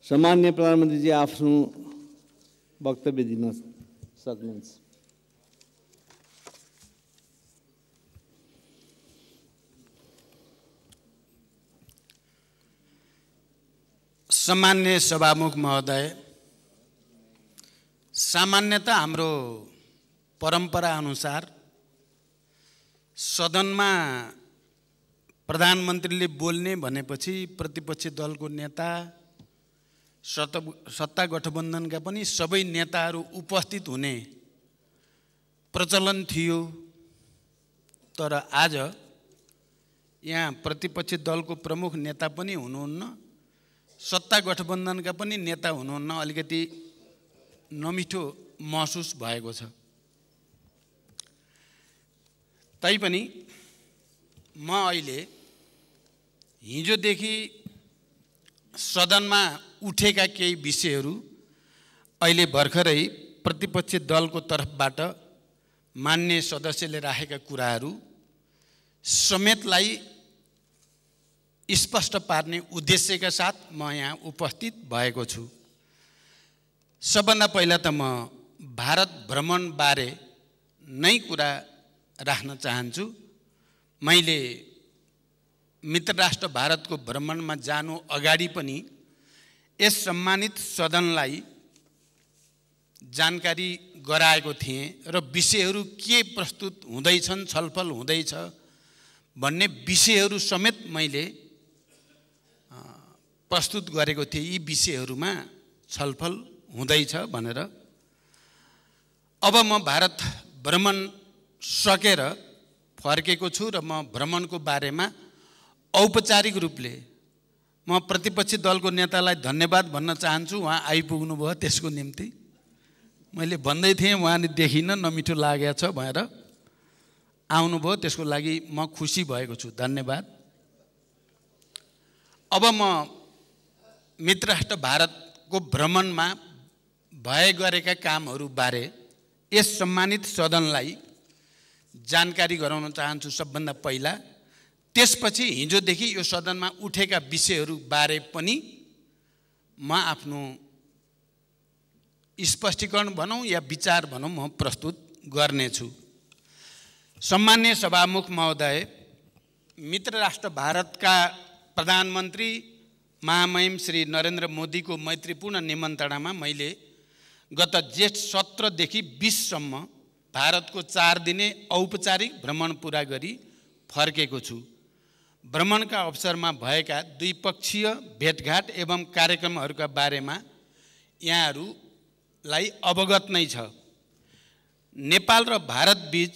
सम्माननीय प्रधानमन्त्रीजी आफ्नो वक्तव्य दिन सक्नुहुन्छ। सम्माननीय सभामुख महोदय, सामान्यतः हाम्रो परम्परा अनुसार सदनमा प्रधानमन्त्रीले बोल्ने भनेपछि प्रतिपक्षी दलको नेता, सत्ता गठबन्धनका पनि सबै नेताहरू उपस्थित हुने प्रचलन थियो। तर आज यहाँ प्रतिपक्षी दलको प्रमुख नेता पनि हुनुहुन्न, सत्ता गठबन्धनका पनि नेता हुनुहुन्न, अलिकति नमिठो महसुस भएको छ। तैपनि म अहिले हिजोदेखि सदनमा उठेका केही विषयहरू, अहिले भर्खरै प्रतिपक्षी दलको तर्फबाट मान्य सदस्यले राखेका कुराहरू समेतलाई स्पष्ट पार्ने उद्देश्यका साथ म यहाँ उपस्थित भएको छु। सबभन्दा पहिला त म भारत भ्रमणबारे नै कुरा राख्न चाहन्छु। मैले मित्र राष्ट्र भारतको भ्रमणमा जानु अगाडि पनि यस सम्मानित सदनलाई जानकारी गराएको थिएँ र विषयहरू के प्रस्तुत हुँदैछन्, छलफल हुँदैछ भन्ने विषयहरू समेत मैले प्रस्तुत गरेको थिएँ। यी विषयहरूमा छलफल हुँदैछ भनेर। अब म भारत भ्रमण सकेर फर्केको छु र म भ्रमणको बारेमा औपचारिक रूपले म प्रतिपक्षी दलको नेतालाई धन्यवाद भन्न चाहन्छु। उहाँ आइपुग्नु भयो, त्यसको निम्ति मैले भन्दै थिएँ, उहाँले देखिन, नमिठो लागेको छ भनेर आउनुभयो, त्यसको लागि म खुसी भएको छु, धन्यवाद। अब म मित्र राष्ट्र भारतको भ्रमणमा भए गरेका कामहरू बारे यस सम्मानित सदनलाई जानकारी गराउन चाहन्छु सबभन्दा पहिला। त्यसपछि हिजोदेखि यो सदनमा उठेका विषयहरू बारे पनि म आफ्नो स्पष्टीकरण भनौँ या विचार भनौँ म प्रस्तुत गर्नेछु। सम्माननीय सभामुख महोदय, मित्र राष्ट्र भारतका प्रधानमन्त्री महामहिम श्री नरेन्द्र मोदीको मैत्रीपूर्ण निमन्त्रणामा मैले गत जेठ 17 देखि 20 सम्म भारतको 4 दिने औपचारिक भ्रमण पुरा गरी फर्केको छु। भ्रमणका अवसरमा भएका द्विपक्षीय भेटघाट एवं कार्यक्रमहरूका बारेमा यहाँहरूलाई अवगत नै छ। नेपाल र भारत बीच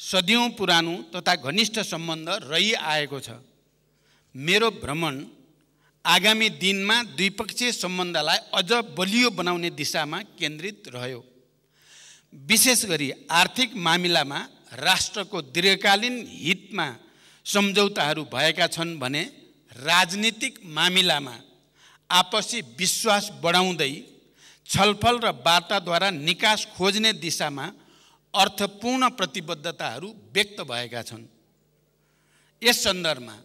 सदियौं पुरानो तथा घनिष्ठ सम्बन्ध रहिआएको छ। मेरो भ्रमण आगामी दिनमा द्विपक्षीय सम्बन्धलाई अझ बलियो बनाउने दिशामा केन्द्रित रह्यो। विशेष गरी आर्थिक मामिलामा राष्ट्रको दीर्घकालीन हितमा सम्झौताहरू भएका छन् भने राजनीतिक मामिलामा आपसी विश्वास बढाउँदै छलफल र वार्ताद्वारा निकास खोज्ने दिशामा अर्थपूर्ण प्रतिबद्धताहरू व्यक्त भएका छन्। यस सन्दर्भमा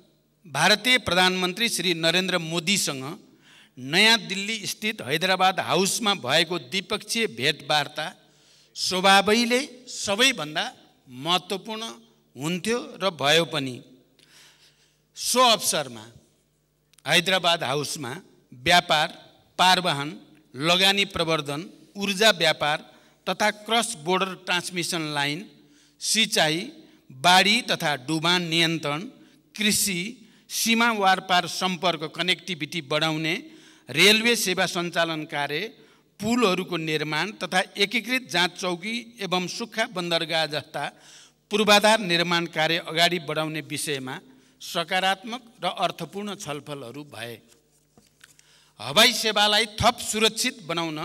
भारतीय प्रधानमन्त्री श्री नरेन्द्र मोदीसँग नयाँ दिल्ली स्थित हैदराबाद हाउसमा भएको द्विपक्षीय भेटवार्ता स्वभावैले सबैभन्दा महत्त्वपूर्ण हुन्थ्यो र भयो पनि। सो अवसरमा हैदराबाद हाउसमा व्यापार, पारवहन, लगानी प्रवर्धन, ऊर्जा व्यापार तथा क्रस बोर्डर ट्रान्समिसन लाइन, सिँचाइ, बाढी तथा डुबान नियन्त्रण, कृषि, सीमा वारपार सम्पर्क कनेक्टिभिटी बढाउने, रेलवे सेवा सञ्चालन कार्य, पुलहरूको निर्माण तथा एकीकृत जाँच चौकी एवं सुक्खा बन्दरगाह जस्ता पूर्वाधार निर्माण कार्य अगाडि बढाउने विषयमा सकारात्मक र अर्थपूर्ण छलफलहरू भए। हवाई सेवालाई थप सुरक्षित बनाउन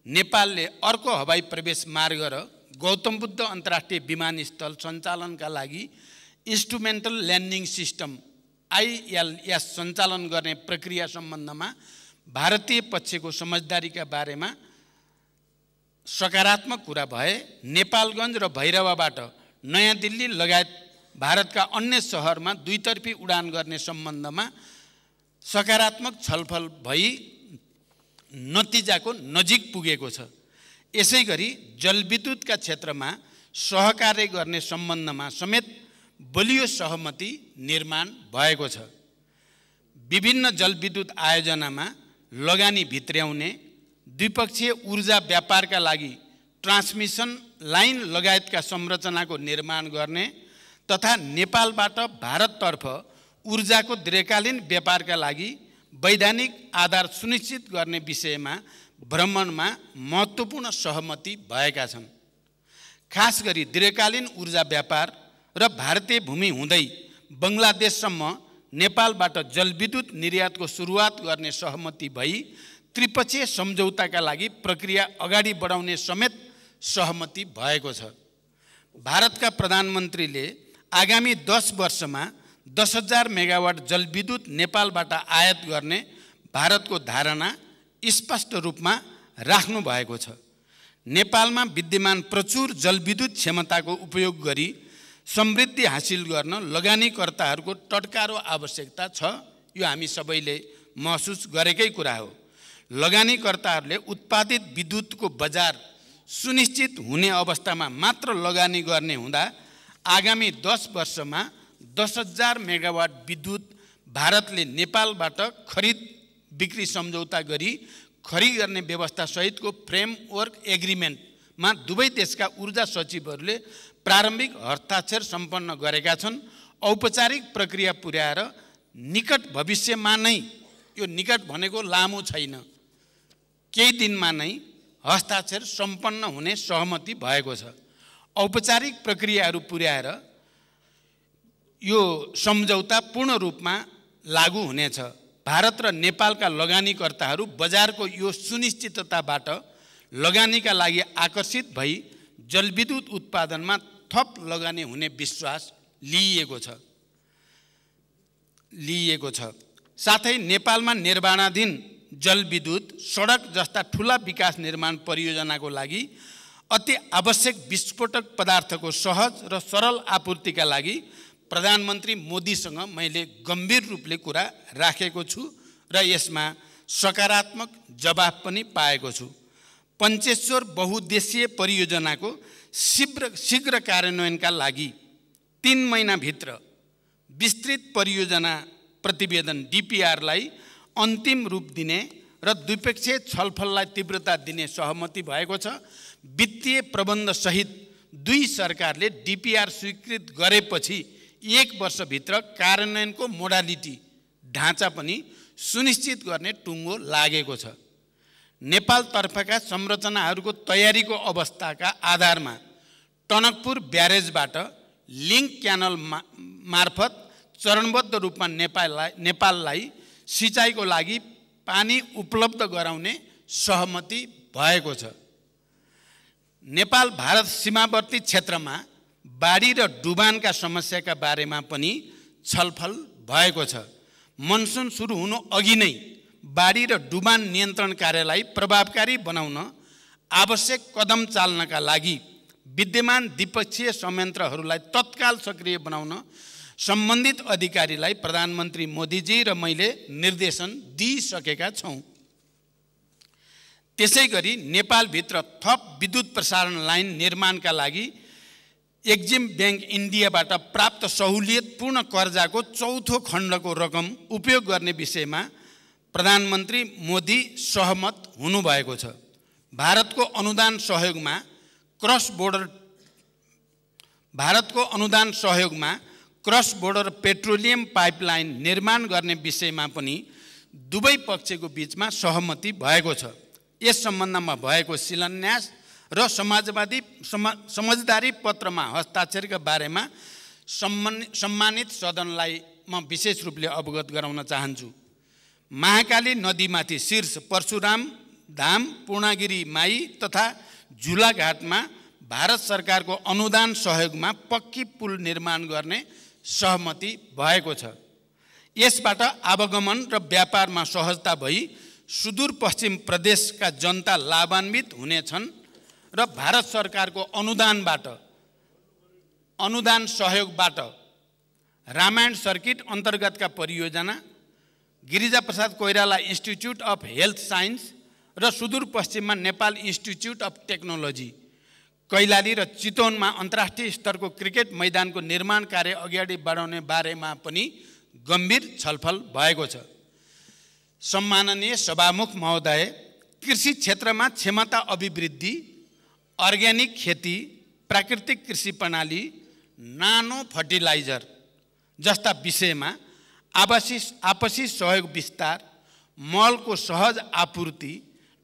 नेपालले अर्को हवाई प्रवेश मार्ग र गौतम बुद्ध अन्तर्राष्ट्रिय विमानस्थल सञ्चालनका लागि इन्स्ट्रुमेन्टल ल्यान्डिङ सिस्टम ILS सञ्चालन गर्ने प्रक्रिया सम्बन्धमा भारतीय पक्षको समझदारीका बारेमा सकारात्मक कुरा भए। नेपालगञ्ज र भैरवाबाट नयाँ दिल्ली लगायत भारतका अन्य सहरमा दुईतर्फी उडान गर्ने सम्बन्धमा सकारात्मक छलफल भई नतिजाको नजिक पुगेको छ। यसैगरी जलविद्युतका क्षेत्रमा सहकार्य गर्ने सम्बन्धमा समेत बलियो सहमति निर्माण भएको छ। विभिन्न जलविद्युत आयोजनामा लगानी भित्र्याउने, द्विपक्षीय ऊर्जा व्यापारका लागि ट्रान्समिसन लाइन लगायतका संरचनाको निर्माण गर्ने तथा नेपालबाट भारततर्फ ऊर्जाको दीर्घकालीन व्यापारका लागि वैधानिक आधार सुनिश्चित गर्ने विषयमा भ्रमणमा महत्त्वपूर्ण सहमति भएका छन्। खास गरी दीर्घकालीन ऊर्जा व्यापार र भारतीय भूमि हुँदै बङ्गलादेशसम्म नेपालबाट जलविद्युत निर्यातको सुरुवात गर्ने सहमति भई त्रिपक्षीय सम्झौताका लागि प्रक्रिया अगाडि बढाउने समेत सहमति भएको छ। भारतका प्रधानमन्त्रीले आगामी 10 वर्षमा 10,000 मेगावाट जलविद्युत नेपालबाट आयात गर्ने भारतको धारणा स्पष्ट रूपमा राख्नु भएको छ। नेपालमा विद्यमान प्रचुर जलविद्युत क्षमताको उपयोग गरी समृद्धि हासिल गर्न लगानीकर्ताहरूको टटकारो आवश्यकता छ। यो हामी सबैले महसुस गरेकै कुरा हो। लगानीकर्ताहरूले उत्पादित विद्युतको बजार सुनिश्चित हुने अवस्थामा मात्र लगानी गर्ने हुँदा आगामी 10 वर्षमा 10,000 मेगावाट विद्युत भारतले नेपालबाट खरिद बिक्री सम्झौता गरी खरिद गर्ने व्यवस्था सहितको फ्रेमवर्क एग्रिमेन्टमा दुवै देशका ऊर्जा सचिवहरूले प्रारम्भिक हस्ताक्षर सम्पन्न गरेका छन्। औपचारिक प्रक्रिया पुर्याएर निकट भविष्यमा नै, यो निकट भनेको लामो छैन, केही दिनमा नै हस्ताक्षर सम्पन्न हुने सहमति भएको छ। औपचारिक प्रक्रियाहरू पुर्याएर यो सम्झौता पूर्ण रूपमा लागू हुनेछ। भारत र नेपालका लगानीकर्ताहरू बजारको यो सुनिश्चितताबाट लगानीका लागि आकर्षित भई जलविद्युत उत्पादनमा थप लगानी हुने विश्वास लिइएको छ। साथै नेपालमा निर्माणाधीन जलविद्युत, सडक जस्ता ठुला विकास निर्माण परियोजनाको लागि अति आवश्यक विस्फोटक पदार्थको सहज र सरल आपूर्तिका लागि प्रधानमन्त्री मोदीसँग मैले गम्भीर रूपले कुरा राखेको छु र यसमा सकारात्मक जवाफ पनि पाएको छु। पञ्चेश्वर बहुद्देशीय परियोजनाको शीघ्र कार्यान्वयनका लागि 3 महिनाभित्र विस्तृत परियोजना प्रतिवेदन DPRलाई अन्तिम रूप दिने र द्विपक्षीय छलफललाई तीव्रता दिने सहमति भएको छ। वित्तीय प्रबन्ध सहित दुई सरकारले DPR स्वीकृत गरेपछि 1 वर्षभित्र कार्यान्वयनको मोडालिटी ढाँचा पनि सुनिश्चित गर्ने टुङ्गो लागेको छ। नेपालतर्फका संरचनाहरूको तयारीको अवस्थाका आधारमा टनकपुर ब्यारेजबाट लिङ्क क्यानल मार्फत चरणबद्ध रूपमा नेपाललाई सिँचाइको लागि पानी उपलब्ध गराउने सहमति भएको छ। नेपाल भारत सीमावर्ती क्षेत्रमा बाढी र डुबानका समस्याका बारेमा पनि छलफल भएको छ। मनसुन सुरु हुनु अघि नै बाढी र डुबान नियन्त्रण कार्यलाई प्रभावकारी बनाउन आवश्यक कदम चाल्नका लागि विद्यमान द्विपक्षीय संयन्त्रहरूलाई तत्काल सक्रिय बनाउन सम्बन्धित अधिकारीलाई प्रधानमन्त्री मोदीजी र मैले निर्देशन दिइसकेका छौँ। त्यसैगरी नेपालभित्र थप विद्युत प्रसारण लाइन निर्माणका लागि एक्जिम ब्याङ्क इन्डियाबाट प्राप्त सहुलियतपूर्ण कर्जाको 4थो खण्डको रकम उपयोग गर्ने विषयमा प्रधानमन्त्री मोदी सहमत हुनुभएको छ। भारतको अनुदान सहयोगमा क्रस बोर्डर पेट्रोलियम पाइपलाइन निर्माण गर्ने विषयमा पनि दुवै पक्षको बीचमा सहमति भएको छ। यस सम्बन्धमा भएको शिलान्यास र समझदारी पत्रमा हस्ताक्षरका बारेमा सम्मानित सदनलाई म विशेष रूपले अवगत गराउन चाहन्छु। महाकाली नदीमाथि शीर्ष परशुराम धाम, पूर्णागिरी माई तथा झुलाघाटमा भारत सरकारको अनुदान सहयोगमा पक्की पुल निर्माण गर्ने सहमति भएको छ। यसबाट आवागमन र व्यापारमा सहजता भई सुदूरपश्चिम प्रदेशका जनता लाभान्वित हुनेछन् र भारत सरकारको अनुदान सहयोगबाट रामायण सर्किट अन्तर्गतका परियोजना, Girija Prasad Koirala institute of health science र सुदूरपश्चिममा Nepal institute of technology, Kailali र चितवनमा अन्तर्राष्ट्रिय स्तरको क्रिकेट मैदानको निर्माण कार्य अगाडि बढाउने बारेमा पनि गम्भीर छलफल भएको छ। सम्माननीय सभामुख महोदय, कृषि क्षेत्रमा क्षमता अभिवृद्धि, अर्ग्यानिक खेती, प्राकृतिक कृषि प्रणाली, नानो फर्टिलाइजर जस्ता विषयमा आपसी सहयोग विस्तार, मलको सहज आपूर्ति,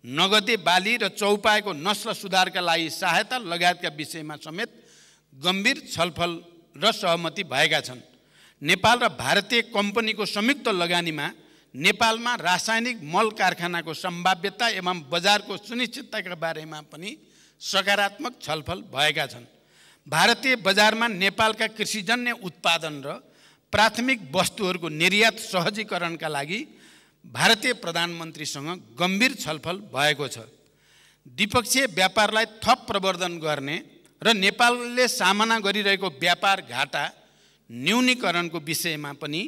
नगदे बाली र चौपाएको नस्ल सुधारका लागि सहायता लगायतका विषयमा समेत गम्भीर छलफल र सहमति भएका छन्। नेपाल र भारतीय कम्पनीको संयुक्त लगानीमा नेपालमा रासायनिक मल कारखानाको सम्भाव्यता एवं बजारको सुनिश्चितताका बारेमा पनि सकारात्मक छलफल भएका छन्। भारतीय बजारमा नेपालका कृषिजन्य उत्पादन र प्राथमिक वस्तुहरूको निर्यात सहजीकरणका लागि भारतीय प्रधानमन्त्रीसँग गम्भीर छलफल भएको छ। द्विपक्षीय व्यापारलाई थप प्रवर्धन गर्ने र नेपालले सामना गरिरहेको व्यापार घाटा न्यूनीकरणको विषयमा पनि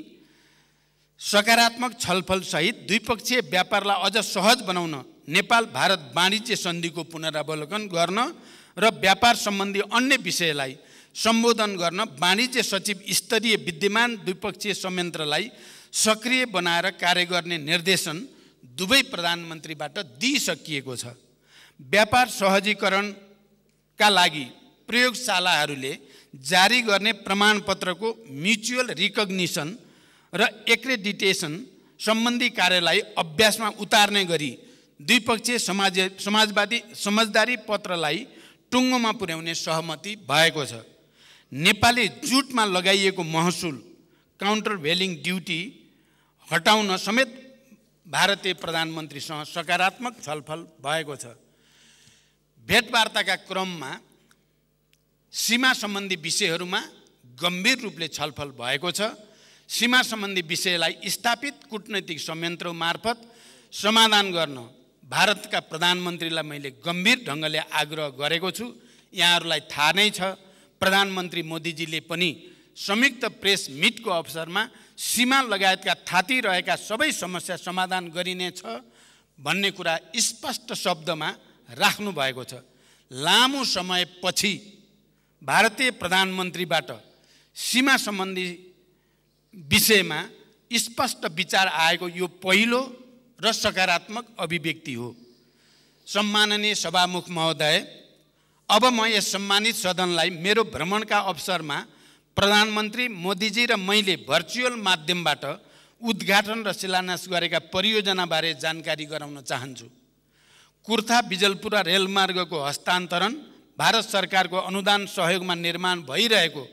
सकारात्मक छलफलसहित द्विपक्षीय व्यापारलाई अझ सहज बनाउन नेपाल भारत वाणिज्य सन्धिको पुनरावलोकन गर्न र व्यापार सम्बन्धी अन्य विषयलाई सम्बोधन गर्न वाणिज्य सचिव स्तरीय विद्यमान द्विपक्षीय संयन्त्रलाई सक्रिय बनाएर कार्य गर्ने निर्देशन दुवै प्रधानमन्त्रीबाट दिइसकिएको छ। व्यापार सहजीकरणका लागि प्रयोगशालाहरूले जारी गर्ने प्रमाणपत्रको म्युचुअल रिकग्निसन र एक्रेडिटेसन सम्बन्धी कार्यलाई अभ्यासमा उतार्ने गरी द्विपक्षीय समझदारी पत्रलाई टुङ्गोमा पुर्याउने सहमति भएको छ। नेपाली जुटमा लगाइएको महसुल काउन्टर भेलिङ ड्युटी हटाउन समेत भारतीय प्रधानमन्त्रीसँग सकारात्मक छलफल भएको छ। भेटवार्ताका क्रममा सीमा सम्बन्धी विषयहरूमा गम्भीर रूपले छलफल भएको छ। सीमा सम्बन्धी विषयलाई स्थापित कूटनैतिक संयन्त्र मार्फत समाधान गर्न भारतका प्रधानमन्त्रीलाई मैले गम्भीर ढङ्गले आग्रह गरेको छु। यहाँहरूलाई थाहा नै छ, प्रधानमन्त्री मोदीजीले पनि संयुक्त प्रेस मिटको अवसरमा सीमा लगायतका थाती रहेका सबै समस्या समाधान गरिनेछ भन्ने कुरा स्पष्ट शब्दमा राख्नु भएको छ। लामो समयपछि भारतीय प्रधानमन्त्रीबाट सीमा सम्बन्धी विषयमा स्पष्ट विचार आएको यो पहिलो र सकारात्मक अभिव्यक्ति हो। सम्माननीय सभामुख महोदय, अब म यस सम्मानित सदनलाई मेरो भ्रमणका अवसरमा प्रधानमन्त्री मोदीजी र मैले भर्चुअल माध्यमबाट उद्घाटन र शिलान्यास गरेका परियोजनाबारे जानकारी गराउन चाहन्छु। कुर्था बिजलपुरा रेलमार्गको हस्तान्तरण भारत सरकारको अनुदान सहयोगमा निर्माण भइरहेको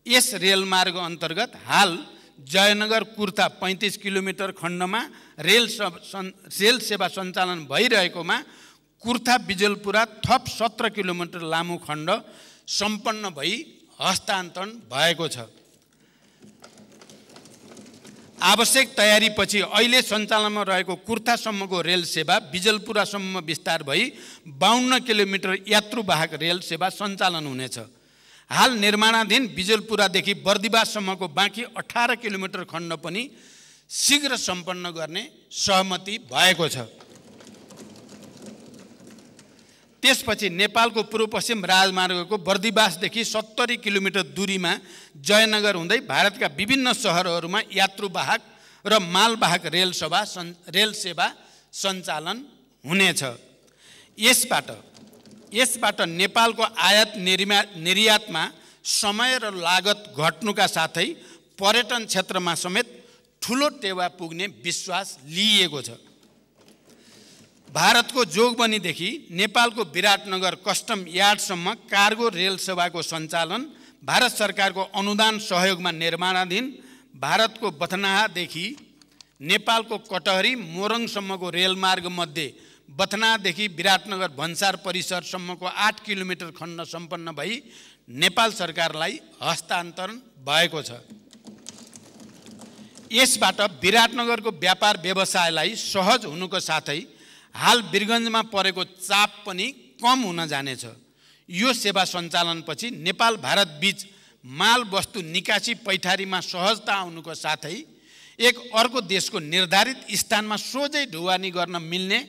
यस रेलमार्ग अन्तर्गत हाल जयनगर कुर्था 35 किलोमिटर खण्डमा रेल सेवा सञ्चालन भइरहेकोमा कुर्था बिजलपुरा थप 17 किलोमिटर लामो खण्ड सम्पन्न भई हस्तान्तरण भएको छ। आवश्यक तयारीपछि अहिले सञ्चालनमा रहेको कुर्थासम्मको रेल सेवा बिजलपुरासम्म विस्तार भई 52 किलोमिटर यात्रुवाहक रेल सेवा सञ्चालन हुनेछ। हाल निर्माणाधीन बिजलपुरादेखि बर्दिवाससम्मको बाँकी 18 किलोमिटर खण्ड पनि शीघ्र सम्पन्न गर्ने सहमति भएको छ। त्यसपछि नेपालको पूर्व पश्चिम राजमार्गको बर्दिवासदेखि 70 किलोमिटर दूरीमा जयनगर हुँदै भारतका विभिन्न सहरहरूमा यात्रुवाहक र मालवाहक रेल सेवा सञ्चालन हुनेछ। यसबाट नेपालको आयात निर्यातमा समय र लागत घट्नुका साथै पर्यटन क्षेत्रमा समेत ठुलो टेवा पुग्ने विश्वास लिइएको छ। भारतको जोगबनीदेखि नेपालको विराटनगर कस्टम यार्डसम्म कार्गो रेल सेवाको सञ्चालन भारत सरकारको अनुदान सहयोगमा निर्माणाधीन भारतको बथनाहादेखि नेपालको कटहरी मोरङसम्मको रेलमार्ग मध्ये बथनादेखि विराटनगर भन्सार परिसरसम्मको 8 किलोमिटर खण्ड सम्पन्न भई नेपाल सरकारलाई हस्तान्तरण भएको छ। यसबाट विराटनगरको व्यापार व्यवसायलाई सहज हुनुको साथै हाल वीरगञ्जमा परेको चाप पनि कम हुन जानेछ। यो सेवा सञ्चालनपछि नेपाल भारत बीच माल वस्तु निकासी पैठारीमा सहजता आउनुको साथै एक अर्को देशको निर्धारित स्थानमा सोझै ढुवानी गर्न मिल्ने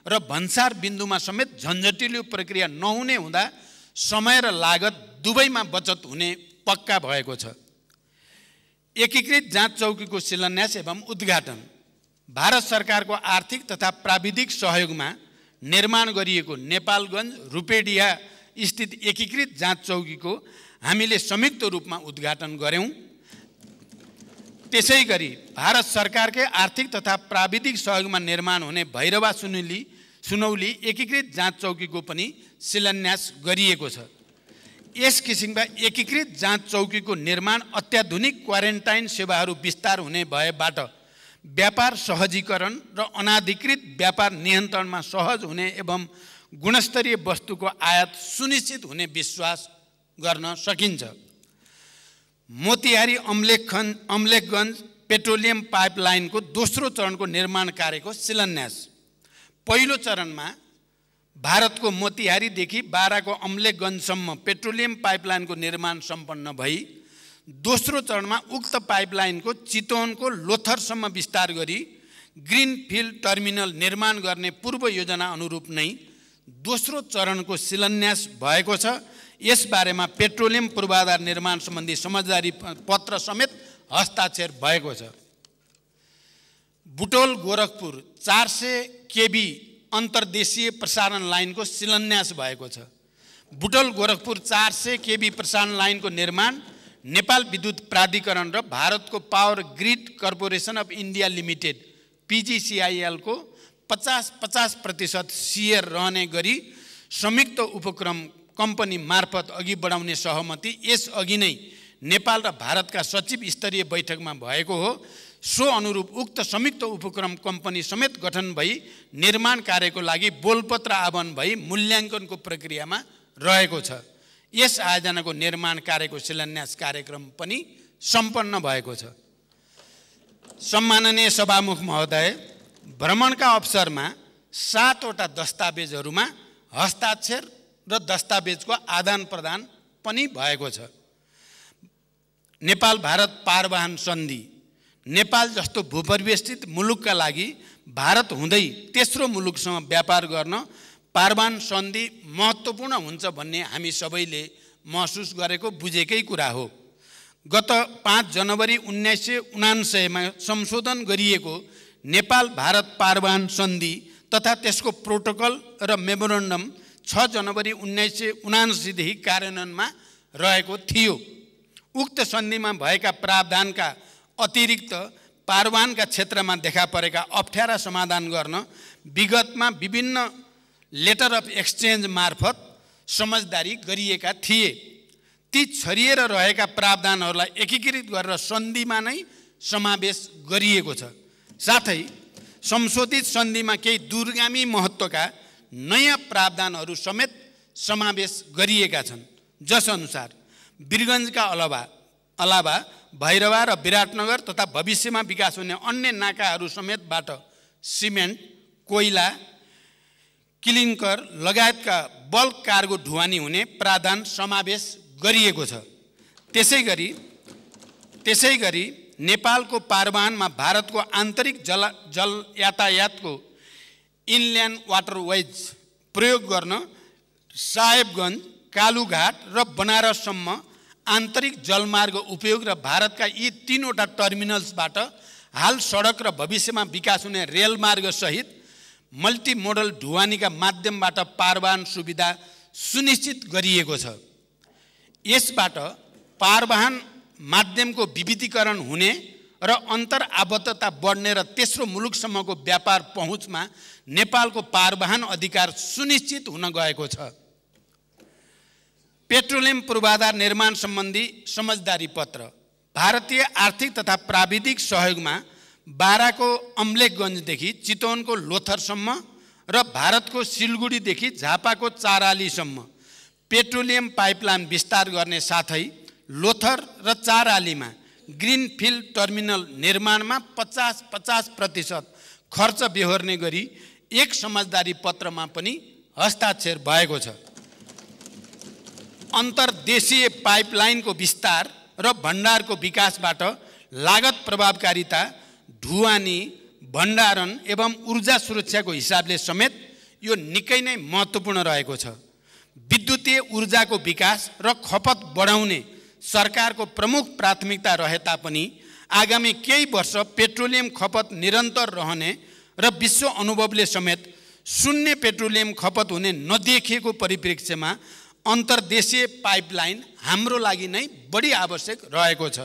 र भन्सार बिन्दुमा समेत झन्झटिलो प्रक्रिया नहुने हुँदा समय र लागत दुवैमा बचत हुने पक्का भएको छ। एकीकृत जाँच चौकीको शिलान्यास एवं उद्घाटन भारत सरकारको आर्थिक तथा प्राविधिक सहयोगमा निर्माण गरिएको नेपालगञ्ज रूपेडिया स्थित एकीकृत जाँच चौकीको हामीले संयुक्त रूपमा उद्घाटन गर्यौं। त्यसैगरी भारत सरकारकै आर्थिक तथा प्राविधिक सहयोगमा निर्माण हुने भैरवा सुनौली एकीकृत जाँच चौकीको पनि शिलान्यास गरिएको छ। यस किसिमका एकीकृत जाँच चौकीको निर्माण अत्याधुनिक क्वारेन्टाइन सेवाहरू विस्तार हुने भएबाट व्यापार सहजीकरण र अनाधिकृत व्यापार नियन्त्रणमा सहज हुने एवं गुणस्तरीय वस्तुको आयात सुनिश्चित हुने विश्वास गर्न सकिन्छ। मोतिहारी अम्लेखगञ्ज पेट्रोलियम पाइपलाइनको दोस्रो चरणको निर्माण कार्यको शिलान्यास। पहिलो चरणमा भारतको मोतिहारीदेखि बाराको अम्लेखगञ्जसम्म पेट्रोलियम पाइपलाइनको निर्माण सम्पन्न भई दोस्रो चरणमा उक्त पाइपलाइनको चितवनको लोथरसम्म विस्तार गरी ग्रिनफिल्ड टर्मिनल निर्माण गर्ने पूर्व योजना अनुरूप नै दोस्रो चरणको शिलान्यास भएको छ। यसबारेमा पेट्रोलियम पूर्वाधार निर्माण सम्बन्धी समझदारी पत्र समेत हस्ताक्षर भएको छ। बुटोल गोरखपुर 400 केबी अन्तर्देशीय प्रसारण लाइनको शिलान्यास भएको छ। बुटोल गोरखपुर 400 केबी प्रसारण लाइनको निर्माण नेपाल विद्युत प्राधिकरण र भारतको power grid corporation of India limited PGCIL को 50% शेयर रहने गरी संयुक्त उपक्रम कम्पनी मार्फत अघि बढाउने सहमति यसअघि नै नेपाल र भारतका सचिव स्तरीय बैठकमा भएको हो। सो अनुरूप उक्त संयुक्त उपक्रम कम्पनी समेत गठन भई निर्माण कार्यको लागि बोलपत्र आह्वान भई मूल्याङ्कनको प्रक्रियामा रहेको छ। यस आयोजनाको निर्माण कार्यको शिलान्यास कार्यक्रम पनि सम्पन्न भएको छ। सम्माननीय सभामुख महोदय, भ्रमणका अवसरमा 7 वटा दस्तावेजहरूमा हस्ताक्षर र दस्तावेजको आदान प्रदान पनि भएको छ। नेपाल भारत पारवाहन सन्धि नेपाल जस्तो भूपरिवेष्टित मुलुकका लागि भारत हुँदै तेस्रो मुलुकसँग व्यापार गर्न पारवाहन सन्धि महत्त्वपूर्ण हुन्छ भन्ने हामी सबैले महसुस गरेको बुझेकै कुरा हो। गत 5 जनवरी 1999 मा संशोधन गरिएको नेपाल भारत पारवाहन सन्धि तथा त्यसको प्रोटोकल र मेमोरेन्डम 6 जनवरी 1979 देखि कार्यान्वयनमा रहेको थियो। उक्त सन्धिमा भएका प्रावधानका अतिरिक्त पारवाहनका क्षेत्रमा देखा परेका अप्ठ्यारा समाधान गर्न विगतमा विभिन्न लेटर अफ एक्सचेन्ज मार्फत समझदारी गरिएका थिए। ती छरिएर रहेका प्रावधानहरूलाई एकीकृत गरेर सन्धिमा नै समावेश गरिएको छ। साथै संशोधित सन्धिमा केही दूरगामी महत्त्वका नयाँ प्रावधानहरू समेत समावेश गरिएका छन्। जसअनुसार वीरगञ्जका अलावा भैरवा र विराटनगर तथा भविष्यमा विकास हुने अन्य नाकाहरू समेतबाट सिमेन्ट, कोइला, क्लिङ्कर लगायतका बल्क कार्गो ढुवानी हुने प्रावधान समावेश गरिएको छ। त्यसैगरी नेपालको पारवाहनमा भारतको आन्तरिक जल यातायातको इनल्यान्ड वाटरवेज प्रयोग गर्न साहेबगञ्ज, कालुघाट र बनारससम्म आन्तरिक जलमार्ग उपयोग र भारतका यी 3 वटा टर्मिनल्सबाट हाल सडक र भविष्यमा विकास हुने रेलमार्ग सहित मल्टिमोडल ढुवानीका माध्यमबाट पारवाहन सुविधा सुनिश्चित गरिएको छ। यसबाट पारवाहन माध्यमको विविधीकरण हुने र अन्तर आबद्धता बढ्ने र तेस्रो मुलुकसम्मको व्यापार पहुँचमा नेपालको पारवाहन अधिकार सुनिश्चित हुन गएको छ। पेट्रोलियम पूर्वाधार निर्माण सम्बन्धी समझदारी पत्र भारतीय आर्थिक तथा प्राविधिक सहयोगमा बाराको अम्लेखगञ्जदेखि चितवनको लोथरसम्म र भारतको सिलगुडीदेखि झापाको चारालीसम्म पेट्रोलियम पाइपलाइन विस्तार गर्ने साथै लोथर र चारालीमा ग्रिनफिल्ड टर्मिनल निर्माणमा 50% खर्च बेहोर्ने गरी एक समझदारी पत्रमा पनि हस्ताक्षर भएको छ। अन्तर्देशीय पाइपलाइनको विस्तार र भण्डारको विकासबाट लागत प्रभावकारिता, ढुवानी, भण्डारण एवं ऊर्जा सुरक्षाको हिसाबले समेत यो निकै नै महत्त्वपूर्ण रहेको छ। विद्युतीय ऊर्जाको विकास र खपत बढाउने सरकारको प्रमुख प्राथमिकता रहे तापनि आगामी केही वर्ष पेट्रोलियम खपत निरन्तर रहने र विश्व अनुभवले समेत शून्य पेट्रोलियम खपत हुने नदेखिएको परिप्रेक्ष्यमा अन्तर्देशीय पाइपलाइन हाम्रो लागि नै बढी आवश्यक रहेको छ।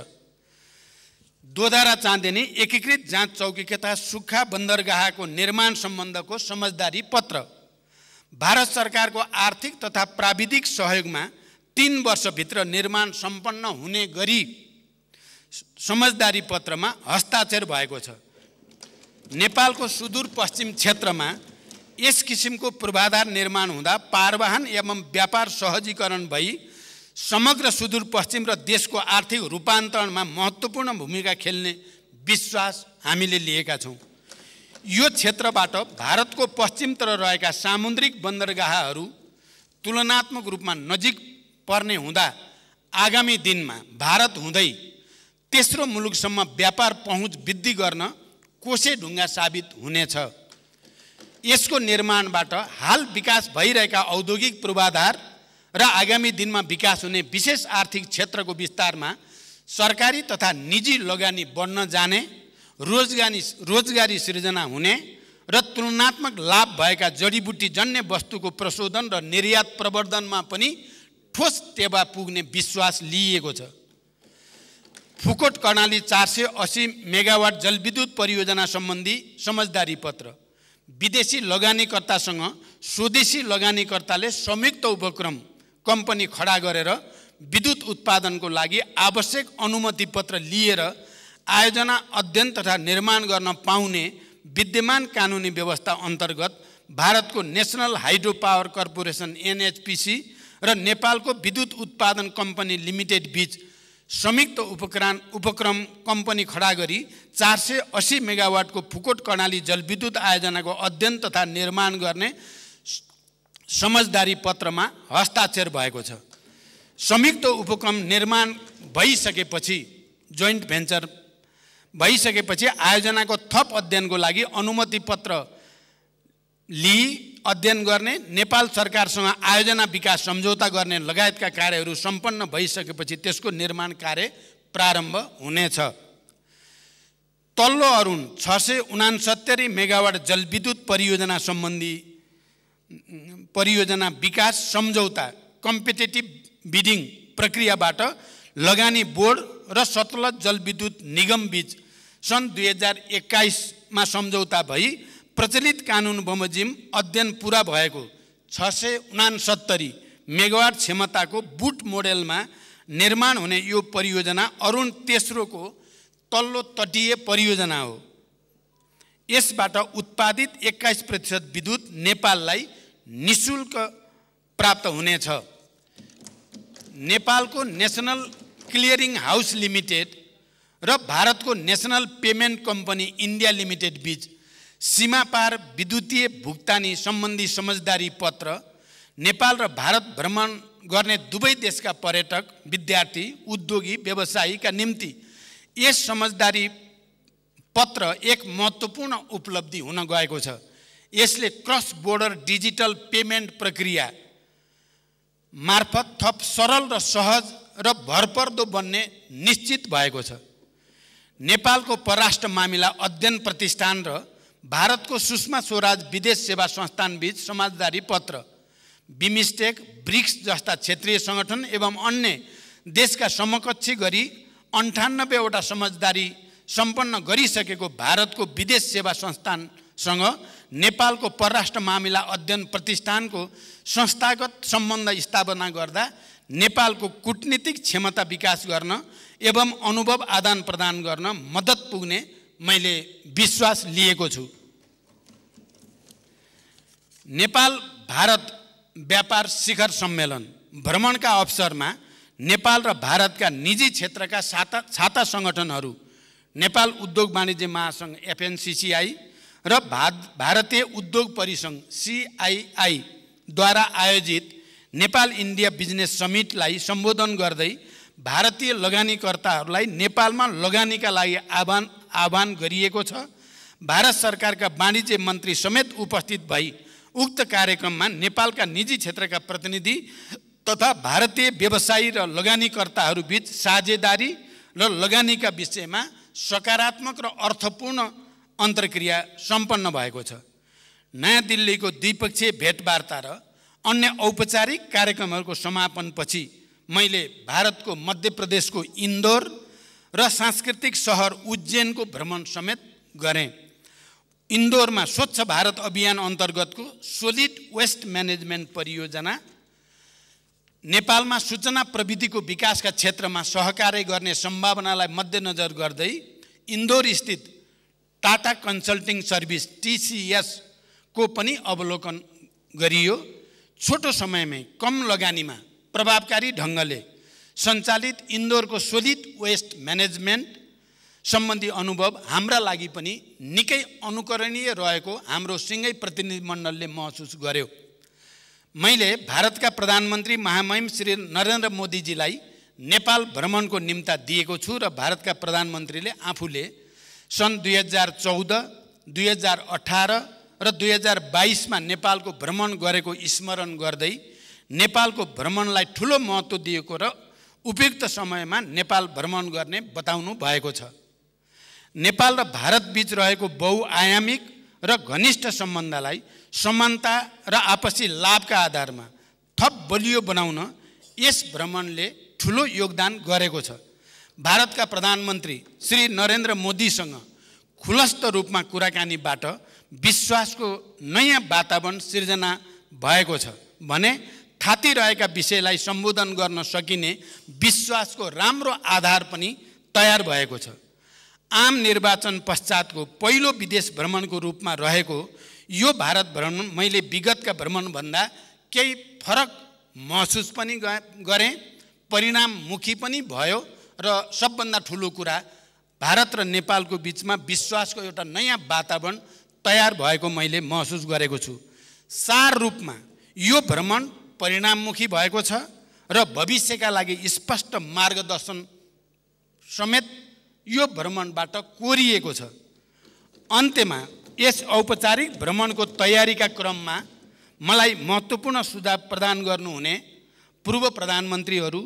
दोधारा चाँदेनी एकीकृत जाँच चौकी तथा सुक्खा बन्दरगाहको निर्माण सम्बन्धको समझदारी पत्र भारत सरकारको आर्थिक तथा प्राविधिक सहयोगमा 3 वर्षभित्र निर्माण सम्पन्न हुने गरी समझदारी पत्रमा हस्ताक्षर भएको छ। नेपालको सुदूरपश्चिम क्षेत्रमा यस किसिमको पूर्वाधार निर्माण हुँदा पारवाहन एवं व्यापार सहजीकरण भई समग्र सुदूरपश्चिम र देशको आर्थिक रूपान्तरणमा महत्त्वपूर्ण भूमिका खेल्ने विश्वास हामीले लिएका छौँ। यो क्षेत्रबाट भारतको पश्चिमतिर रहेका सामुद्रिक बन्दरगाहहरू तुलनात्मक रूपमा नजिक पर्ने हुँदा आगामी दिनमा भारत हुँदै तेस्रो मुलुकसम्म व्यापार पहुँच वृद्धि गर्न कोसे ढुङ्गा साबित हुनेछ। यसको निर्माणबाट हाल विकास भइरहेका औद्योगिक पूर्वाधार र आगामी दिनमा विकास हुने विशेष आर्थिक क्षेत्रको विस्तारमा सरकारी तथा निजी लगानी बढ्न जाने, रोजगारी सृजना हुने र तुलनात्मक लाभ भएका जडीबुटी जन्य वस्तुको प्रशोधन र निर्यात प्रवर्धनमा पनि ठोस टेवा पुग्ने विश्वास लिइएको छ। फुकोट कर्णाली 480 मेगावाट जलविद्युत परियोजना सम्बन्धी समझदारी पत्र विदेशी लगानीकर्तासँग स्वदेशी लगानीकर्ताले संयुक्त उपक्रम कम्पनी खडा गरेर विद्युत उत्पादनको लागि आवश्यक अनुमति पत्र लिएर आयोजना अध्ययन तथा निर्माण गर्न पाउने विद्यमान कानुनी व्यवस्था अन्तर्गत भारतको national hydro power corporation NHPC र नेपालको विद्युत उत्पादन कम्पनी लिमिटेड बीच संयुक्त उपक्रम कम्पनी खडा गरी 480 मेगावाटको फुकोट कर्णाली जलविद्युत आयोजनाको अध्ययन तथा निर्माण गर्ने समझदारी पत्रमा हस्ताक्षर भएको छ। संयुक्त उपक्रम निर्माण भइसकेपछि जोइन्ट भेन्चर भइसकेपछि आयोजनाको थप अध्ययनको लागि अनुमति पत्र लिई अध्ययन गर्ने, नेपाल सरकारसँग आयोजना विकास सम्झौता गर्ने लगायतका कार्यहरू सम्पन्न भइसकेपछि त्यसको निर्माण कार्य प्रारम्भ हुनेछ। तल्लो अरुण 669 मेगावाट जलविद्युत परियोजना सम्बन्धी परियोजना विकास सम्झौता कम्पिटेटिभ बिडिङ प्रक्रियाबाट लगानी बोर्ड र सतलज जलविद्युत निगम बीच सन् 2021 मा सम्झौता भई प्रचलित कानुन बमोजिम अध्ययन पुरा भएको 669 मेगावाट क्षमताको बुट मोडेलमा निर्माण हुने यो परियोजना अरुण तेस्रोको तल्लो तटीय परियोजना हो। यसबाट उत्पादित 21% विद्युत नेपाललाई निःशुल्क प्राप्त हुनेछ। नेपालको नेसनल क्लियरिङ हाउस लिमिटेड र भारतको national payment company India limited बीच सीमापार विद्युतीय भुक्तानी सम्बन्धी समझदारी पत्र नेपाल र भारत भ्रमण गर्ने दुवै देशका पर्यटक, विद्यार्थी, उद्योगी, व्यवसायीका निम्ति यस समझदारी पत्र एक महत्त्वपूर्ण उपलब्धि हुन गएको छ। यसले क्रस बोर्डर डिजिटल पेमेन्ट प्रक्रिया मार्फत थप सरल र सहज र भरपर्दो बन्ने निश्चित भएको छ। नेपालको परराष्ट्र मामिला अध्ययन प्रतिष्ठान र भारतको सुषमा स्वराज विदेश सेवा संस्थान बीच समझदारी पत्र बिमस्टेक, ब्रिक्स जस्ता क्षेत्रीय संगठन एवं अन्य देशका समकक्षी गरी 98 वटा समझदारी सम्पन्न गरिसकेको भारतको विदेश सेवा संस्थानसँग नेपालको परराष्ट्र मामिला अध्ययन प्रतिष्ठानको संस्थागत सम्बन्ध स्थापना गर्दा नेपालको कूटनीतिक क्षमता विकास गर्न एवं अनुभव आदान प्रदान गर्न मद्दत पुग्ने मैले विश्वास लिएको छु। नेपाल भारत व्यापार शिखर सम्मेलन भ्रमणका अवसरमा नेपाल र भारतका निजी क्षेत्रका छाता सङ्गठनहरू नेपाल उद्योग वाणिज्य महासङ्घ FNCCI र भारतीय उद्योग परिसङ्घ CII द्वारा आयोजित नेपाल इन्डिया बिजनेस समिटलाई सम्बोधन गर्दै भारतीय लगानीकर्ताहरूलाई नेपालमा लगानीका लागि आह्वान गरिएको छ। भारत सरकारका वाणिज्य मन्त्री समेत उपस्थित भई उक्त कार्यक्रममा नेपालका निजी क्षेत्रका प्रतिनिधि तथा भारतीय व्यवसायी र लगानीकर्ताहरूबीच साझेदारी र लगानीका विषयमा सकारात्मक र अर्थपूर्ण अन्तर्क्रिया सम्पन्न भएको छ। नयाँ दिल्लीको द्विपक्षीय भेटवार्ता र अन्य औपचारिक कार्यक्रमहरूको समापनपछि मैले भारतको मध्य प्रदेशको इन्दौर र सांस्कृतिक सहर उज्जैनको भ्रमण समेत गरेँ। इन्दौरमा स्वच्छ भारत अभियान अन्तर्गतको सोलिड वेस्ट म्यानेजमेन्ट परियोजना, नेपालमा सूचना प्रविधिको विकासका क्षेत्रमा सहकार्य गर्ने सम्भावनालाई मध्यनजर गर्दै इन्दौर स्थित टाटा कन्सल्टिङ सर्भिस TCS को पनि अवलोकन गरियो। छोटो समयमै कम लगानीमा प्रभावकारी ढङ्गले सञ्चालित इन्दौरको सोलिड वेस्ट म्यानेजमेन्ट सम्बन्धी अनुभव हाम्रा लागि पनि निकै अनुकरणीय रहेको हाम्रो सिँगै प्रतिनिधिमण्डलले महसुस गर्यो। मैले भारतका प्रधानमन्त्री महामहिम श्री नरेन्द्र मोदीजीलाई नेपाल भ्रमणको निम्ता दिएको छु र भारतका प्रधानमन्त्रीले आफूले सन् 2014, 2018 र 2022मा नेपालको भ्रमण गरेको स्मरण गर्दै नेपालको भ्रमणलाई ठुलो महत्त्व दिएको र उपयुक्त समयमा नेपाल भ्रमण गर्ने बताउनु भएको छ। नेपाल र भारत बीच रहेको बहुआयामिक र घनिष्ठ सम्बन्धलाई समानता र आपसी लाभका आधारमा थप बलियो बनाउन यस भ्रमणले ठुलो योगदान गरेको छ। भारतका प्रधानमन्त्री श्री नरेन्द्र मोदीसँग खुलस्त रूपमा कुराकानीबाट विश्वासको नयाँ वातावरण सिर्जना भएको छ भने थाती रहेका विषयलाई सम्बोधन गर्न सकिने विश्वासको राम्रो आधार पनि तयार भएको छ। आम निर्वाचन पश्चातको पहिलो विदेश भ्रमणको रूपमा रहेको यो भारत भ्रमण मैले विगतका भ्रमणभन्दा केही फरक महसुस पनि गरेँ, परिणाममुखी पनि भयो र सबभन्दा ठुलो कुरा भारत र नेपालको बिचमा विश्वासको एउटा नयाँ वातावरण तयार भएको मैले महसुस गरेको छु। सार रूपमा यो भ्रमण परिणाममुखी भएको छ र भविष्यका लागि स्पष्ट मार्गदर्शन समेत यो भ्रमणबाट कोरिएको छ। अन्त्यमा यस औपचारिक भ्रमणको तयारीका क्रममा मलाई महत्त्वपूर्ण सुझाव प्रदान गर्नुहुने पूर्व प्रधानमन्त्रीहरू,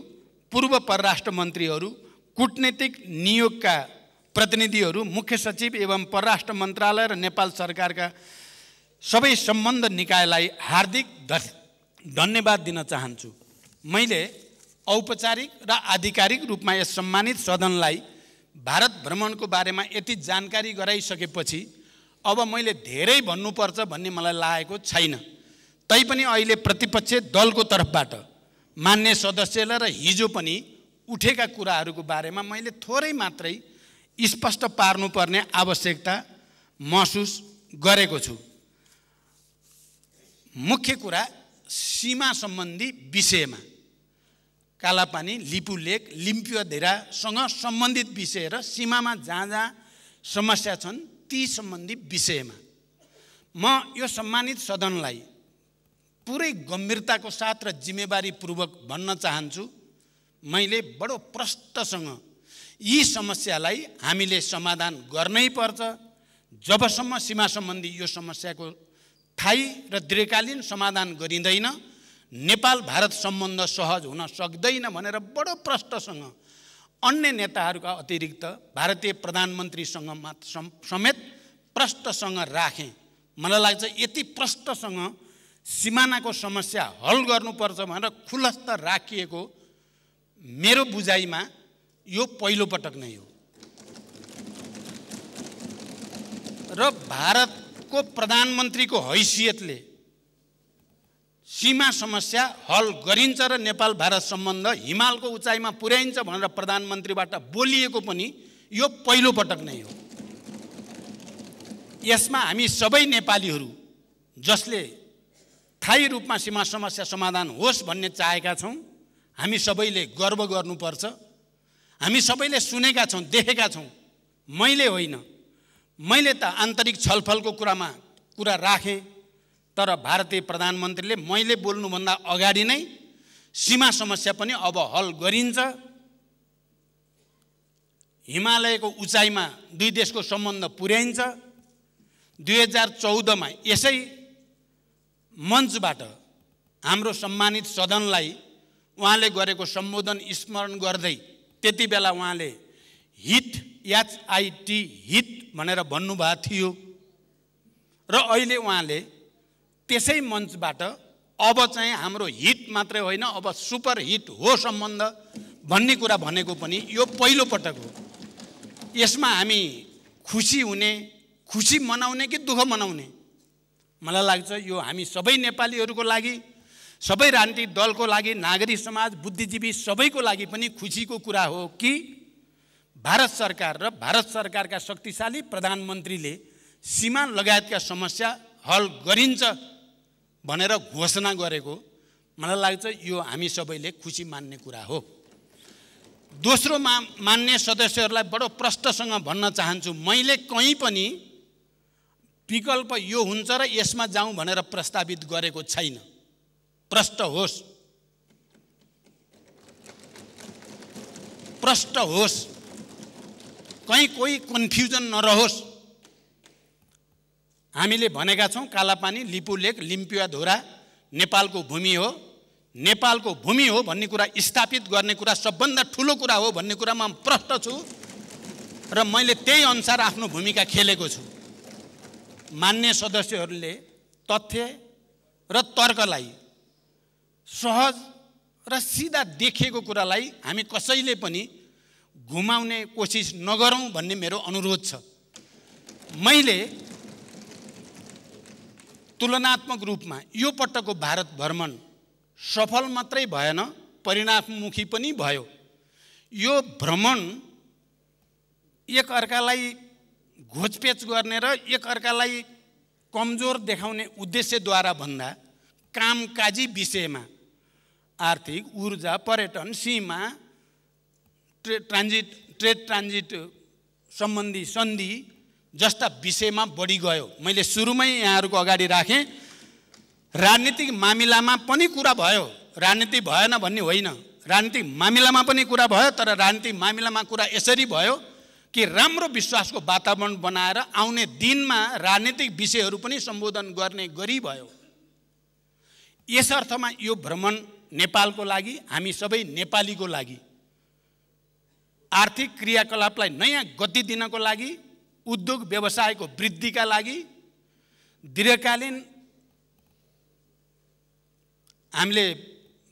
पूर्व परराष्ट्र मन्त्रीहरू, कूटनीतिक नियोगका प्रतिनिधिहरू, मुख्य सचिव एवं परराष्ट्र मन्त्रालय र नेपाल सरकारका सबै सम्बन्ध निकायलाई हार्दिक धन्यवाद दिन चाहन्छु। मैले औपचारिक र आधिकारिक रूपमा यस सम्मानित सदनलाई भारत भ्रमणको बारेमा यति जानकारी गराइसकेपछि अब मैले धेरै भन्नुपर्छ भन्ने मलाई लागेको छैन। तैपनि अहिले प्रतिपक्ष दलको तर्फबाट मान्य सदस्यलाई र हिजो पनि उठेका कुराहरूको बारेमा मैले थोरै मात्रै स्पष्ट पार्नुपर्ने आवश्यकता महसुस गरेको छु। मुख्य कुरा सीमा सम्बन्धी विषयमा कालापानी, लिपुलेक, लिम्पियोधेरासँग सम्बन्धित विषय र सीमामा जहाँ जहाँ समस्या छन् ती सम्बन्धी विषयमा म यो सम्मानित सदनलाई पुरै गम्भीरताको साथ र जिम्मेवारीपूर्वक भन्न चाहन्छु, मैले बडो प्रष्टसँग यी समस्यालाई हामीले समाधान गर्नै पर्छ। जबसम्म सीमा सम्बन्धी यो समस्याको स्थायी र दीर्घकालीन समाधान गरिँदैन नेपाल भारत सम्बन्ध सहज हुन सक्दैन भनेर बडो प्रष्टसँग अन्य नेताहरूका अतिरिक्त भारतीय प्रधानमन्त्रीसँग समेत प्रष्टसँग राखेँ। मलाई लाग्छ यति प्रष्टसँग सिमानाको समस्या हल गर्नुपर्छ भनेर खुलस्त राखिएको मेरो बुझाइमा यो पहिलो पटक नै हो र भारतको प्रधानमन्त्रीको हैसियतले सीमा समस्या हल गरिन्छ र नेपाल भारत सम्बन्ध हिमालको उचाइमा पुर्याइन्छ भनेर प्रधानमन्त्रीबाट बोलिएको पनि यो पहिलो पटक नै हो। यसमा हामी सबै नेपालीहरू जसले स्थायी रूपमा सीमा समस्या समाधान होस् भन्ने चाहेका छौँ, हामी सबैले गर्व गर्नुपर्छ। हामी सबैले सुनेका छौँ, देखेका छौँ। मैले होइन, मैले त आन्तरिक छलफलको कुरा राखेँ, तर भारतीय प्रधानमन्त्रीले मैले बोल्नुभन्दा अगाडि नै सीमा समस्या पनि अब हल गरिन्छ, हिमालयको उचाइमा दुई देशको सम्बन्ध पुर्याइन्छ, 2014 मा यसै मञ्चबाट हाम्रो सम्मानित सदनलाई उहाँले गरेको सम्बोधन स्मरण गर्दै त्यति बेला उहाँले हिट HIT हिट भनेर भन्नुभएको थियो र अहिले उहाँले त्यसै मञ्चबाट अब चाहिँ हाम्रो हिट मात्रै होइन अब सुपर हिट हो सम्बन्ध भन्ने कुरा भनेको पनि यो पहिलो पटक हो। यसमा हामी खुसी हुने, खुसी मनाउने कि दुःख मनाउने? मलाई लाग्छ यो हामी सबै नेपालीहरूको लागि, सबै राजनीतिक दलको लागि, नागरिक समाज, बुद्धिजीवी सबैको लागि पनि खुसीको कुरा हो कि भारत सरकार र भारत सरकारका शक्तिशाली प्रधानमन्त्रीले सीमा लगायतका समस्या हल गरिन्छ भनेर घोषणा गरेको मलाई लाग्छ यो हामी सबैले खुसी मान्ने कुरा हो। दोस्रो मान्य सदस्यहरूलाई बडो प्रष्टसँग भन्न चाहन्छु, मैले कहीँ पनि विकल्प यो हुन्छ र यसमा जाउँ भनेर प्रस्तावित गरेको छैन। प्रष्ट होस्, प्रष्ट होस्, कहीँ कोही कन्फ्युजन नरहोस्। हामीले भनेका छौँ कालापानी, लिपुलेक, लिम्पियाधुरा नेपालको भूमि हो, नेपालको भूमि हो भन्ने कुरा स्थापित गर्ने कुरा सबभन्दा ठुलो कुरा हो भन्ने कुरामा म प्रष्ट छु र मैले त्यही अनुसार आफ्नो भूमिका खेलेको छु। मान्य सदस्यहरूले तथ्य र तर्कलाई, सहज र सिधा देखिएको कुरालाई हामी कसैले पनि घुमाउने कोसिस नगरौँ भन्ने मेरो अनुरोध छ। मैले तुलनात्मक रूपमा यो पटकको भारत भ्रमण सफल मात्रै भएन, परिणाममुखी पनि भयो। यो भ्रमण एकअर्कालाई घोचपेच गर्ने र एकअर्कालाई कमजोर देखाउने उद्देश्यद्वारा भन्दा कामकाजी विषयमा, आर्थिक, ऊर्जा, पर्यटन, सीमा, ट्रेड ट्रान्जिट सम्बन्धी सन्धि जस्ता विषयमा बढी गयो। मैले सुरुमै यहाँहरूको अगाडि राखेँ, राजनीतिक मामिलामा पनि कुरा भयो, राजनीति भएन भन्ने होइन, राजनीतिक मामिलामा पनि कुरा भयो। तर राजनीतिक मामिलामा कुरा यसरी भयो कि राम्रो विश्वासको वातावरण बनाएर आउने दिनमा राजनीतिक विषयहरू पनि सम्बोधन गर्ने गरी भयो। यस अर्थमा यो भ्रमण नेपालको लागि, हामी सबै नेपालीको लागि, आर्थिक क्रियाकलापलाई नयाँ गति दिनको लागि, उद्योग व्यवसायको वृद्धिका लागि, दीर्घकालीन हामीले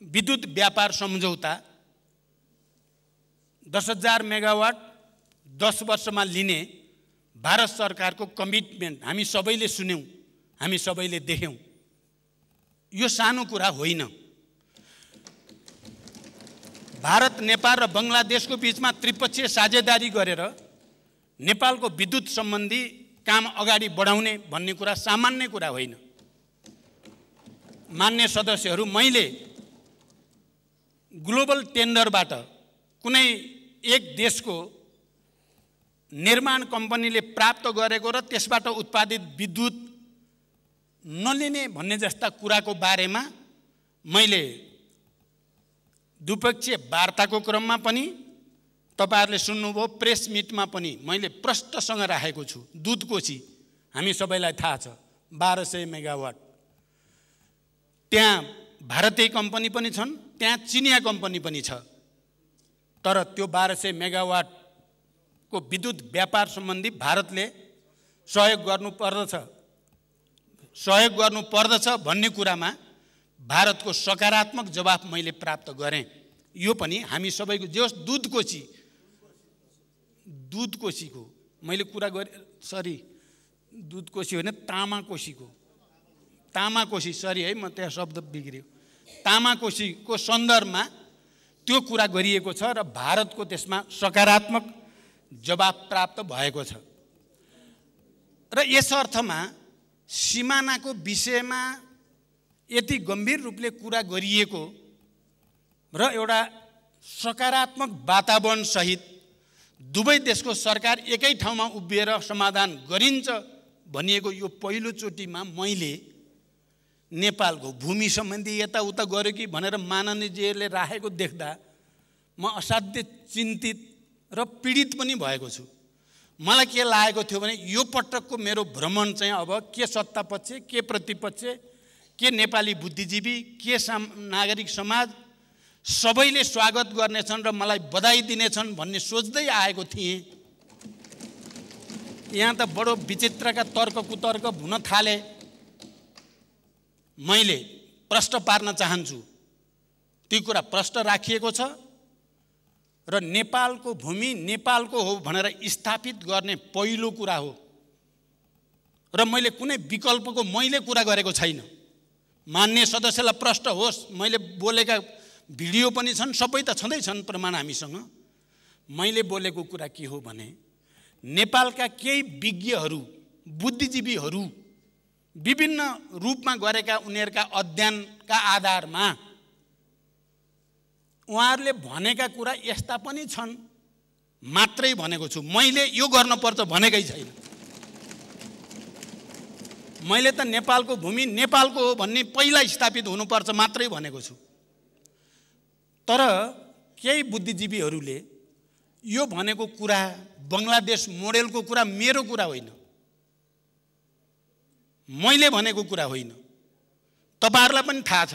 विद्युत व्यापार सम्झौता 10,000 मेगावाट 10 वर्षमा लिने भारत सरकारको कमिटमेन्ट हामी सबैले सुन्यौँ, हामी सबैले देख्यौँ। यो सानो कुरा होइन। भारत, नेपाल र बङ्गलादेशको बीचमा त्रिपक्षीय साझेदारी गरेर नेपालको विद्युत सम्बन्धी काम अगाडि बढाउने भन्ने कुरा सामान्य कुरा होइन। मान्य सदस्यहरू, मैले ग्लोबल टेन्डरबाट कुनै एक देशको निर्माण कम्पनीले प्राप्त गरेको र त्यसबाट उत्पादित विद्युत नलिने भन्ने जस्ता कुराको बारेमा मैले द्विपक्षीय वार्ताको क्रममा पनि, तपाईहरुले सुन्नुभयो प्रेस मिटमा पनि मैले प्रष्टसँग राखेको छु। दुधकोशी हामी सबैलाई थाहा छ, 1200 मेगावाट। त्यहाँ भारतीय कम्पनी पनि छन्, त्यहाँ चिनिया कम्पनी पनि छ। तर त्यो 1200 मेगावाट को विद्युत व्यापार सम्बन्धी भारतले सहयोग गर्नुपर्दछ भन्ने कुरामा भारतको सकारात्मक जवाफ मैले प्राप्त गरेँ। यो पनि हामी सबैको जे होस्, दुधकोशीको मैले कुरा गरेँ, दुधकोशी होइन, तामाकोशी सरी है, म त्यहाँ शब्द बिग्रियो। तामाकोशीको सन्दर्भमा त्यो कुरा गरिएको छ र भारतको त्यसमा सकारात्मक जवाब प्राप्त भएको छ। र यस अर्थमा सिमानाको विषयमा यति गम्भीर रूपले कुरा गरिएको र एउटा सकारात्मक वातावरण सहित दुवै देशको सरकार एकै ठाउँमा उभिएर समाधान गरिन्छ भनिएको यो पहिलो चोटिमा मैले नेपालको भूमि सम्बन्धी यताउता गर्यो कि भनेर माननीयजीले राखेको देख्दा म असाध्यै चिन्तित र पीडित पनि भएको छु। मलाई के लागेको थियो भने यो पटकको मेरो भ्रमण चाहिँ अब के सत्तापक्ष, के प्रतिपक्ष, के नेपाली बुद्धिजीवी, के नागरिक समाज सबैले स्वागत गर्नेछन् र मलाई बधाई दिनेछन् भन्ने सोच्दै आएको थिएँ। यहाँ त बडो विचित्रका तर्क कुतर्क हुन थाले। मैले प्रश्न पार्न चाहन्छु, ती कुरा प्रश्न राखिएको छ र नेपालको भूमि नेपालको हो भनेर स्थापित गर्ने पहिलो कुरा हो र मैले कुनै विकल्पको मैले कुरा गरेको छैन। मान्य सदस्यलाई प्रश्न होस्, मैले बोलेका भिडियो पनि छन्, सबै त छँदैछन् प्रमाण हामीसँग। मैले बोलेको कुरा के हो भने नेपालका केही विज्ञहरू, बुद्धिजीवीहरू विभिन्न रूपमा गरेका उनीहरूका अध्ययनका आधारमा उहाँहरूले भनेका कुरा यस्ता पनि छन् मात्रै भनेको छु। मैले यो गर्नुपर्छ भनेकै छैन। मैले त नेपालको भूमि नेपालको हो भन्ने पहिला स्थापित हुनुपर्छ मात्रै भनेको छु। तर केही बुद्धिजीवीहरूले यो भनेको कुरा, बङ्गलादेश मोडेलको कुरा मेरो कुरा होइन, मैले भनेको कुरा होइन। तपाईहरुलाई पनि थाहा छ।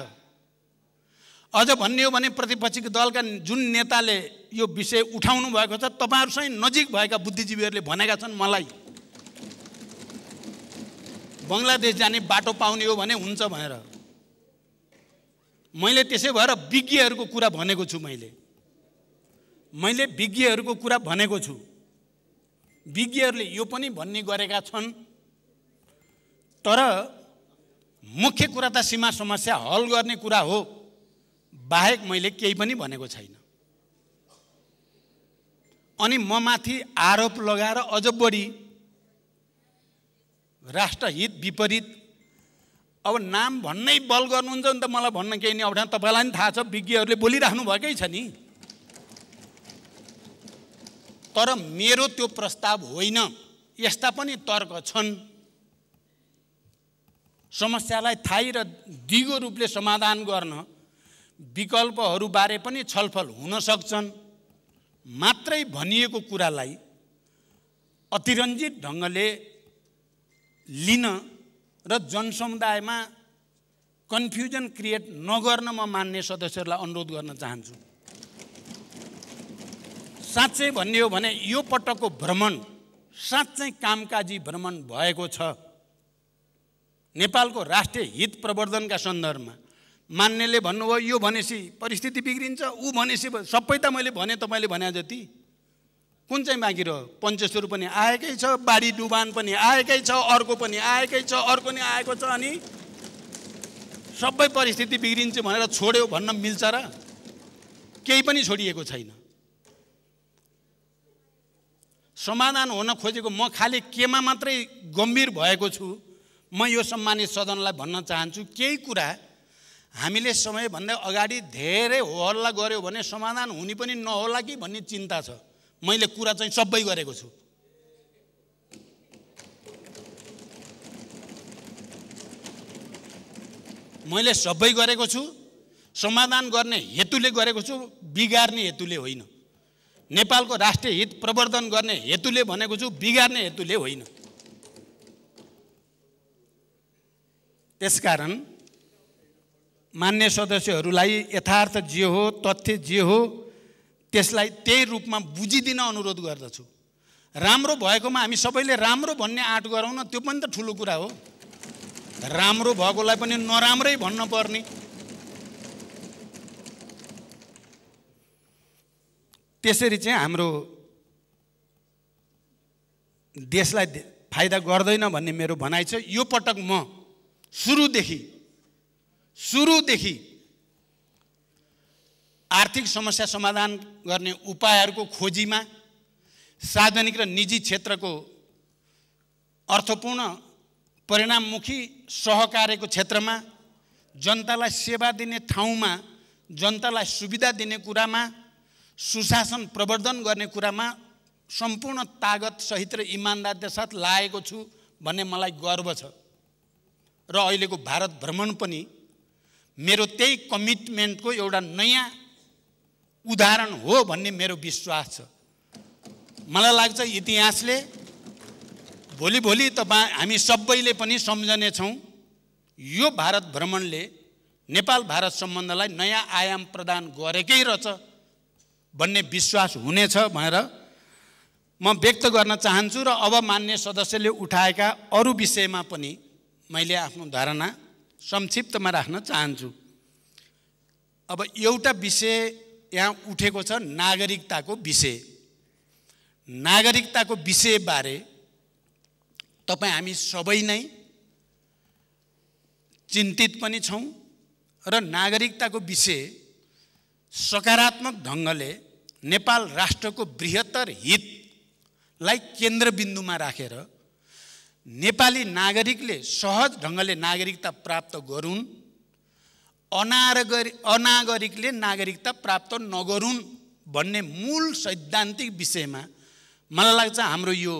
अझ भन्ने हो भने प्रतिपक्षी दलका जुन नेताले यो विषय उठाउनु भएको छ, तपाईहरुसँग नजिक भएका बुद्धिजीवीहरूले भनेका छन् मलाई बङ्गलादेश जाने बाटो पाउने हो भने हुन्छ भनेर। मैले त्यसै भएर विज्ञहरूको कुरा भनेको छु। मैले विज्ञहरूको कुरा भनेको छु। विज्ञहरूले यो पनि भन्ने गरेका छन्। तर मुख्य कुरा त सीमा समस्या हल गर्ने कुरा हो, बाहेक मैले केही पनि भनेको छैन। अनि म माथि आरोप लगाएर अझ बढी राष्ट्रहित विपरीत अब नाम भन्नै बल गर्नुहुन्छ नि त। मलाई भन्न केही नै अप्ठ्यारो, तपाईलाई पनि थाहा छ, विज्ञहरूले बोलिराख्नु भएकै छ नि। तर मेरो त्यो प्रस्ताव होइन। यस्ता पनि तर्क छन्। समस्यालाई थाही र दिगो रूपले समाधान गर्न विकल्पहरूबारे पनि छलफल हुन सक्छन्। मात्रै भनिएको कुरालाई अतिरञ्जित ढङ्गले लिन र जनसमुदायमा कन्फ्युजन क्रिएट नगर्न म मान्य सदस्यहरूलाई अनुरोध गर्न चाहन्छु। साँच्चै भन्ने हो भने यो पटकको भ्रमण साँच्चै कामकाजी भ्रमण भएको छ। नेपालको राष्ट्रिय हित प्रवर्धनका सन्दर्भमा मान्यले भन्नुभयो यो भनेपछि परिस्थिति बिग्रिन्छ, ऊ भनेपछि सबै त मैले भने, तपाईँले भने जति कुन चाहिँ बाँकी रह्यो? पञ्चेश्वर पनि आएकै छ, बाढी डुबान पनि आएकै छ, अर्को पनि आएकै छ, अर्को नि आएको छ। अनि सबै परिस्थिति बिग्रिन्छ भनेर छोड्यो भन्न मिल्छ र? केही पनि छोडिएको छैन। समाधान हुन खोजेको म खालि केमा मात्रै गम्भीर भएको छु। म यो सम्मानित सदनलाई भन्न चाहन्छु, केही कुरा हामीले समयभन्दा अगाडि धेरै होहल्ला गर्यो भने समाधान हुने पनि नहोला कि भन्ने चिन्ता छ। मैले कुरा चाहिँ सबै गरेको छु। मैले सबै गरेको छु। समाधान गर्ने हेतुले गरेको छु, बिगार्ने हेतुले होइन। नेपालको राष्ट्रिय हित प्रवर्धन गर्ने हेतुले भनेको छु, बिगार्ने हेतुले होइन। त्यसकारण मान्य सदस्यहरूलाई यथार्थ जे हो, तथ्य जे हो, त्यसलाई त्यही रूपमा बुझिदिन अनुरोध गर्दछु। राम्रो भएकोमा हामी सबैले राम्रो भन्ने आँट गरौँ न, त्यो पनि त ठुलो कुरा हो। राम्रो भएकोलाई पनि नराम्रै भन्न पर्ने। त्यसरी चाहिँ हाम्रो देशलाई फाइदा गर्दैन भन्ने मेरो भनाइ छ। यो पटक म सुरुदेखि आर्थिक समस्या समाधान गर्ने उपायहरूको खोजीमा, सार्वजनिक र निजी क्षेत्रको अर्थपूर्ण परिणाममुखी सहकार्यको क्षेत्रमा, जनतालाई सेवा दिने ठाउँमा जनतालाई सुविधा दिने कुरामा, सुशासन प्रवर्धन गर्ने कुरामा सम्पूर्ण तागत सहित र इमानदारीका साथ लागेको छु भन्ने मलाई गर्व छ। र अहिलेको भारत भ्रमण पनि मेरो त्यही कमिटमेन्टको एउटा नयाँ उदाहरण हो भन्ने मेरो विश्वास छ। मलाई लाग्छ इतिहासले भोलि हामी सबैले पनि सम्झने छौँ यो भारत भ्रमणले नेपाल भारत सम्बन्धलाई नयाँ आयाम प्रदान गरेकै रहेछ भन्ने विश्वास हुनेछ भनेर म व्यक्त गर्न चाहन्छु र अब मान्य सदस्यले उठाएका अरू विषयमा पनि मैले आफ्नो धारणा संक्षिप्तमा राख्न चाहन्छु। अब एउटा विषय यहाँ उठेको छ नागरिकताको विषय। नागरिकताको विषयबारे तपाईँ हामी सबै नै चिन्तित पनि छौँ र नागरिकताको विषय सकारात्मक ढङ्गले नेपाल राष्ट्रको बृहत्तर हितलाई केन्द्रबिन्दुमा राखेर नेपाली नागरिकले सहज ढङ्गले नागरिकता प्राप्त गरून्, अनागरिकले नागरिकता प्राप्त नगरून् भन्ने मूल सैद्धान्तिक विषयमा मलाई लाग्छ हाम्रो यो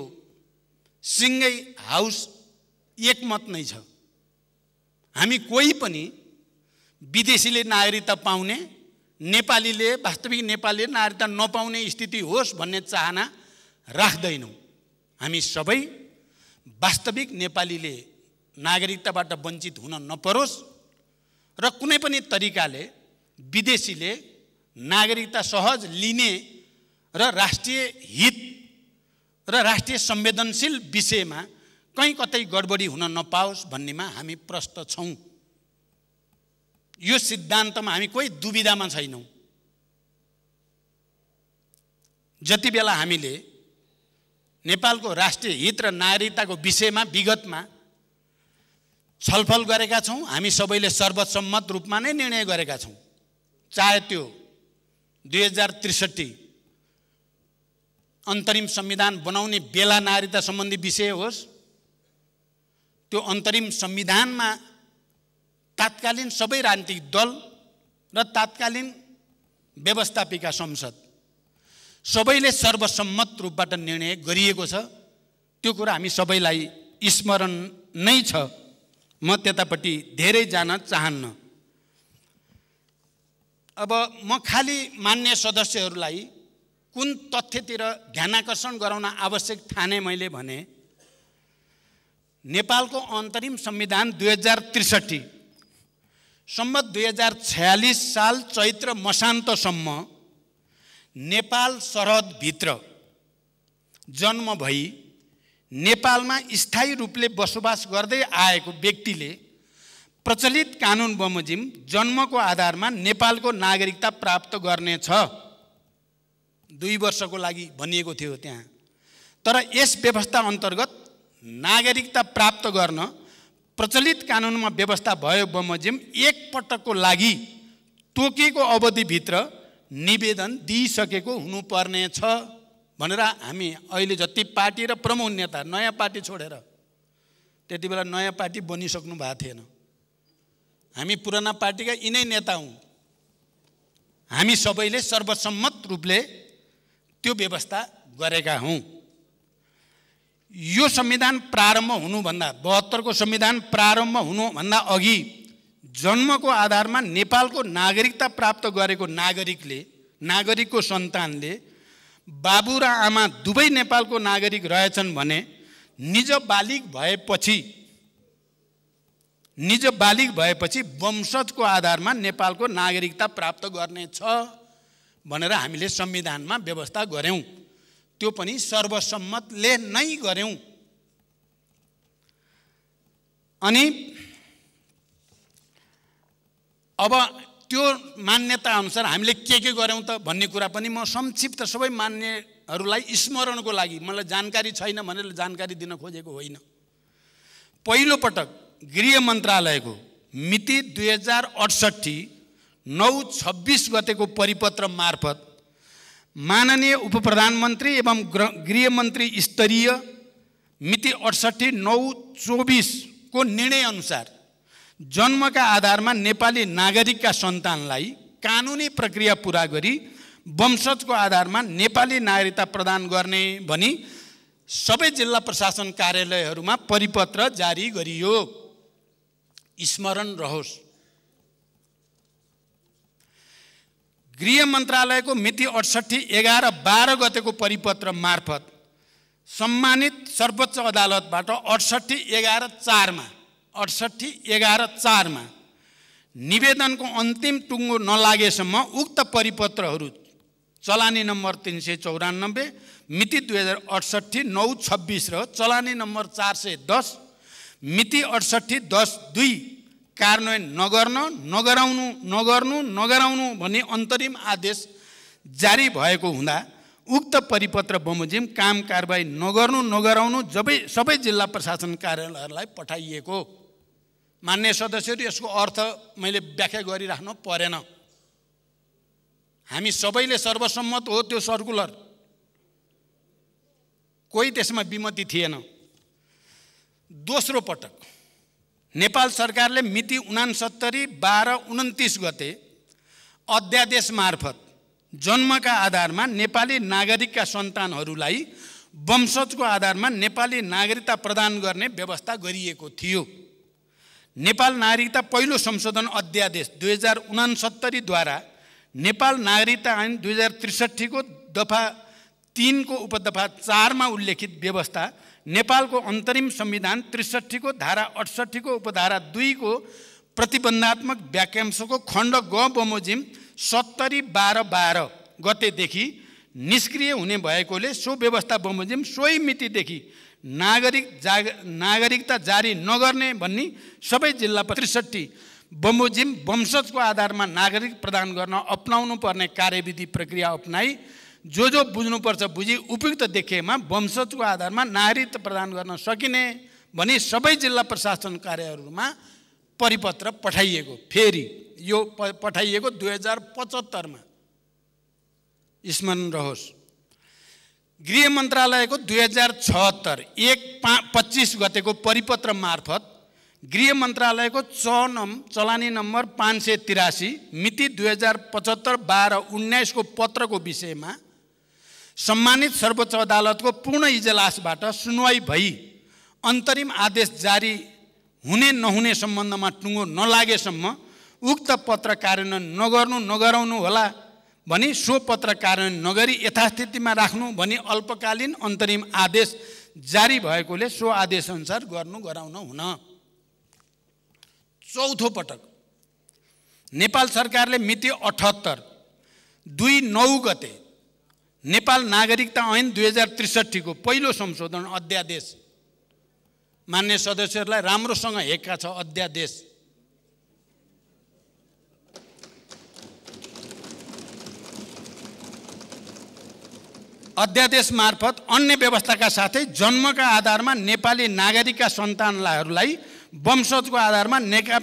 सिङ्गै हाउस एकमत नै छ। हामी कोही पनि विदेशीले नागरिकता पाउने, नेपालीले वास्तविक नेपालीले नागरिकता नपाउने स्थिति होस् भन्ने चाहना राख्दैनौँ। हामी सबै वास्तविक नेपालीले नागरिकताबाट वञ्चित हुन नपरोस् र कुनै पनि तरिकाले विदेशीले नागरिकता सहज लिने र राष्ट्रिय हित र राष्ट्रिय संवेदनशील विषयमा कहीँ कतै गडबडी हुन नपाओस् भन्नेमा हामी प्रस्त छौँ। यो सिद्धान्तमा हामी कोही दुविधामा छैनौँ। जति बेला हामीले नेपालको राष्ट्रिय हित र नागरिकताको विषयमा विगतमा छलफल गरेका छौँ, हामी सबैले सर्वसम्मत रूपमा नै निर्णय गरेका छौँ। चाहे त्यो 2063 अन्तरिम संविधान बनाउने बेला नागरिकता सम्बन्धी विषय होस्, त्यो अन्तरिम संविधानमा तात्कालीन सबै राजनीतिक दल र तात्कालीन व्यवस्थापिका संसद सबैले सर्वसम्मत रूपबाट निर्णय गरिएको छ। त्यो कुरा हामी सबैलाई स्मरण नै छ। म त्यतापट्टि धेरै जान चाहन्न। अब म खाली मान्य सदस्यहरूलाई कुन तथ्यतिर ध्यानाकर्षण गराउन आवश्यक ठाने मैले भने नेपालको अन्तरिम संविधान 2063 सम्मत 2046 साल चैत्र मसान्तसम्म नेपाल सरहदभित्र जन्म भई नेपालमा स्थायी रूपले बसोबास गर्दै आएको व्यक्तिले प्रचलित कानुन बमोजिम जन्मको आधारमा नेपालको नागरिकता प्राप्त गर्नेछ। 2 वर्षको लागि भनिएको थियो त्यहाँ। तर यस व्यवस्था अन्तर्गत नागरिकता प्राप्त गर्न प्रचलित कानुनमा व्यवस्था भयो बमोजिम एक पटकको लागि तोकिएको अवधिभित्र निवेदन दिइसकेको हुनुपर्ने छ भनेर हामी अहिले जति पार्टी र प्रमुख नेता नयाँ पार्टी छोडेर, त्यति बेला नयाँ पार्टी बनिसक्नु भएको थिएन, हामी पुराना पार्टीका यिनै नेता हौँ, हामी सबैले सर्वसम्मत रूपले त्यो व्यवस्था गरेका हौँ। यो संविधान प्रारम्भ हुनुभन्दा 72 को संविधान प्रारम्भ हुनुभन्दा अघि जन्मको आधारमा नेपालको नागरिकता प्राप्त गरेको नागरिकको सन्तानले बाबु र आमा दुवै नेपालको नागरिक रहेछन् भने निज बालिग भएपछि वंशजको आधारमा नेपालको नागरिकता प्राप्त गर्नेछ भनेर हामीले संविधानमा व्यवस्था गर्यौं। त्यो पनि सर्वसम्मतले नै गर्यौं। अनि अब त्यो मान्यता अनुसार हामीले के गर्यौं त भन्ने कुरा पनि म संक्षिप्त सबै मान्यहरूलाई स्मरणको लागि, मलाई जानकारी छैन भनेर जानकारी दिन खोजेको होइन। पहिलो पटक गृह मन्त्रालयको मिति 2068/9/26 गतेको परिपत्र मार्फत माननीय उपप्रधानमन्त्री एवं गृहमन्त्री स्तरीय मिति 68/9/24 को निर्णय अनुसार जन्मका आधारमा नेपाली नागरिकका सन्तानलाई कानुनी प्रक्रिया पूरा गरी वंशजको आधारमा नेपाली नागरिकता प्रदान गर्ने भनी सबै जिल्ला प्रशासन कार्यालयहरूमा परिपत्र जारी गरियो। स्मरण रहोस्, गृह मन्त्रालयको मिति 68/11/12 गतेको परिपत्र मार्फत सम्मानित सर्वोच्च अदालतबाट 68/11/4 निवेदनको अन्तिम टुङ्गो नलागेसम्म उक्त परिपत्रहरू चलानी नम्बर 394 मिति 2068/9/26 र चलानी नम्बर 410 मिति 68/10/2 कार्यान्वयन नगराउनु भन्ने अन्तरिम आदेश जारी भएको हुँदा उक्त परिपत्र बमोजिम काम कारबाही नगराउनु सबै जिल्ला प्रशासन कार्यालयहरूलाई पठाइएको। मान्य सदस्यहरू, यसको अर्थ मैले व्याख्या गरिराख्नु परेन। हामी सबैले सर्वसम्मत हो त्यो सर्कुलर, कोही त्यसमा विमति थिएन। दोस्रो पटक नेपाल सरकारले मिति 69/12/29 गते अध्यादेश मार्फत जन्मका आधारमा नेपाली नागरिकका सन्तानहरूलाई वंशजको आधारमा नेपाली नागरिकता प्रदान गर्ने व्यवस्था गरिएको थियो। नेपाल नागरिकता पहिलो संशोधन अध्यादेश 2069 द्वारा नेपाल नागरिकता ऐन 2063 को दफा 3 को उपदफा 4 मा उल्लेखित व्यवस्था नेपालको अन्तरिम संविधान 63 को धारा 68 को उपधारा 2 को प्रतिबन्धात्मक वाक्यांशको खण्ड ग बमोजिम 70/12/12 गतेदेखि निष्क्रिय हुने भएकोले सो व्यवस्था बमोजिम सोही मितिदेखि नागरिकता जारी नगर्ने भन्ने सबै जिल्ला 63 बमोजिम वंशजको आधारमा नागरिक प्रदान गर्न अपनाउनु पर्ने कार्यविधि प्रक्रिया अपनाई जो बुझ्नुपर्छ बुझी उपयुक्त देखिएमा वंशजको आधारमा नागरिकता प्रदान गर्न सकिने भनी सबै जिल्ला प्रशासन कार्यालयहरूमा परिपत्र पठाइएको। फेरि यो पठाइएको 2075 मा, स्मरण रहोस्। गृह मन्त्रालयको 2076/1/25 गतेको परिपत्र मार्फत गृह मन्त्रालयको चलानी नम्बर 583 मिति 2075/12/19 को पत्रको विषयमा सम्मानित सर्वोच्च अदालतको पूर्ण इजलासबाट सुनवाई भई अन्तरिम आदेश जारी हुने नहुने सम्बन्धमा टुङ्गो नलागेसम्म उक्त पत्र कार्यान्वयन नगराउनु होला भनी सो पत्र कार्यान्वयन नगरी यथास्थितिमा राख्नु भनी अल्पकालीन अन्तरिम आदेश जारी भएकोले सो आदेश अनुसार गराउन हुन। चौथो पटक नेपाल सरकारले मिति 78/2/9 गते नेपाल नागरिकता ऐन 2063 को पहिलो संशोधन अध्यादेश, मान्य सदस्यहरूलाई राम्रोसँग हेक्का छ अध्यादेश, अध्यादेश मार्फत अन्य व्यवस्थाका साथै जन्मका आधारमा नेपाली नागरिकका सन्तानहरूलाई वंशजको आधारमा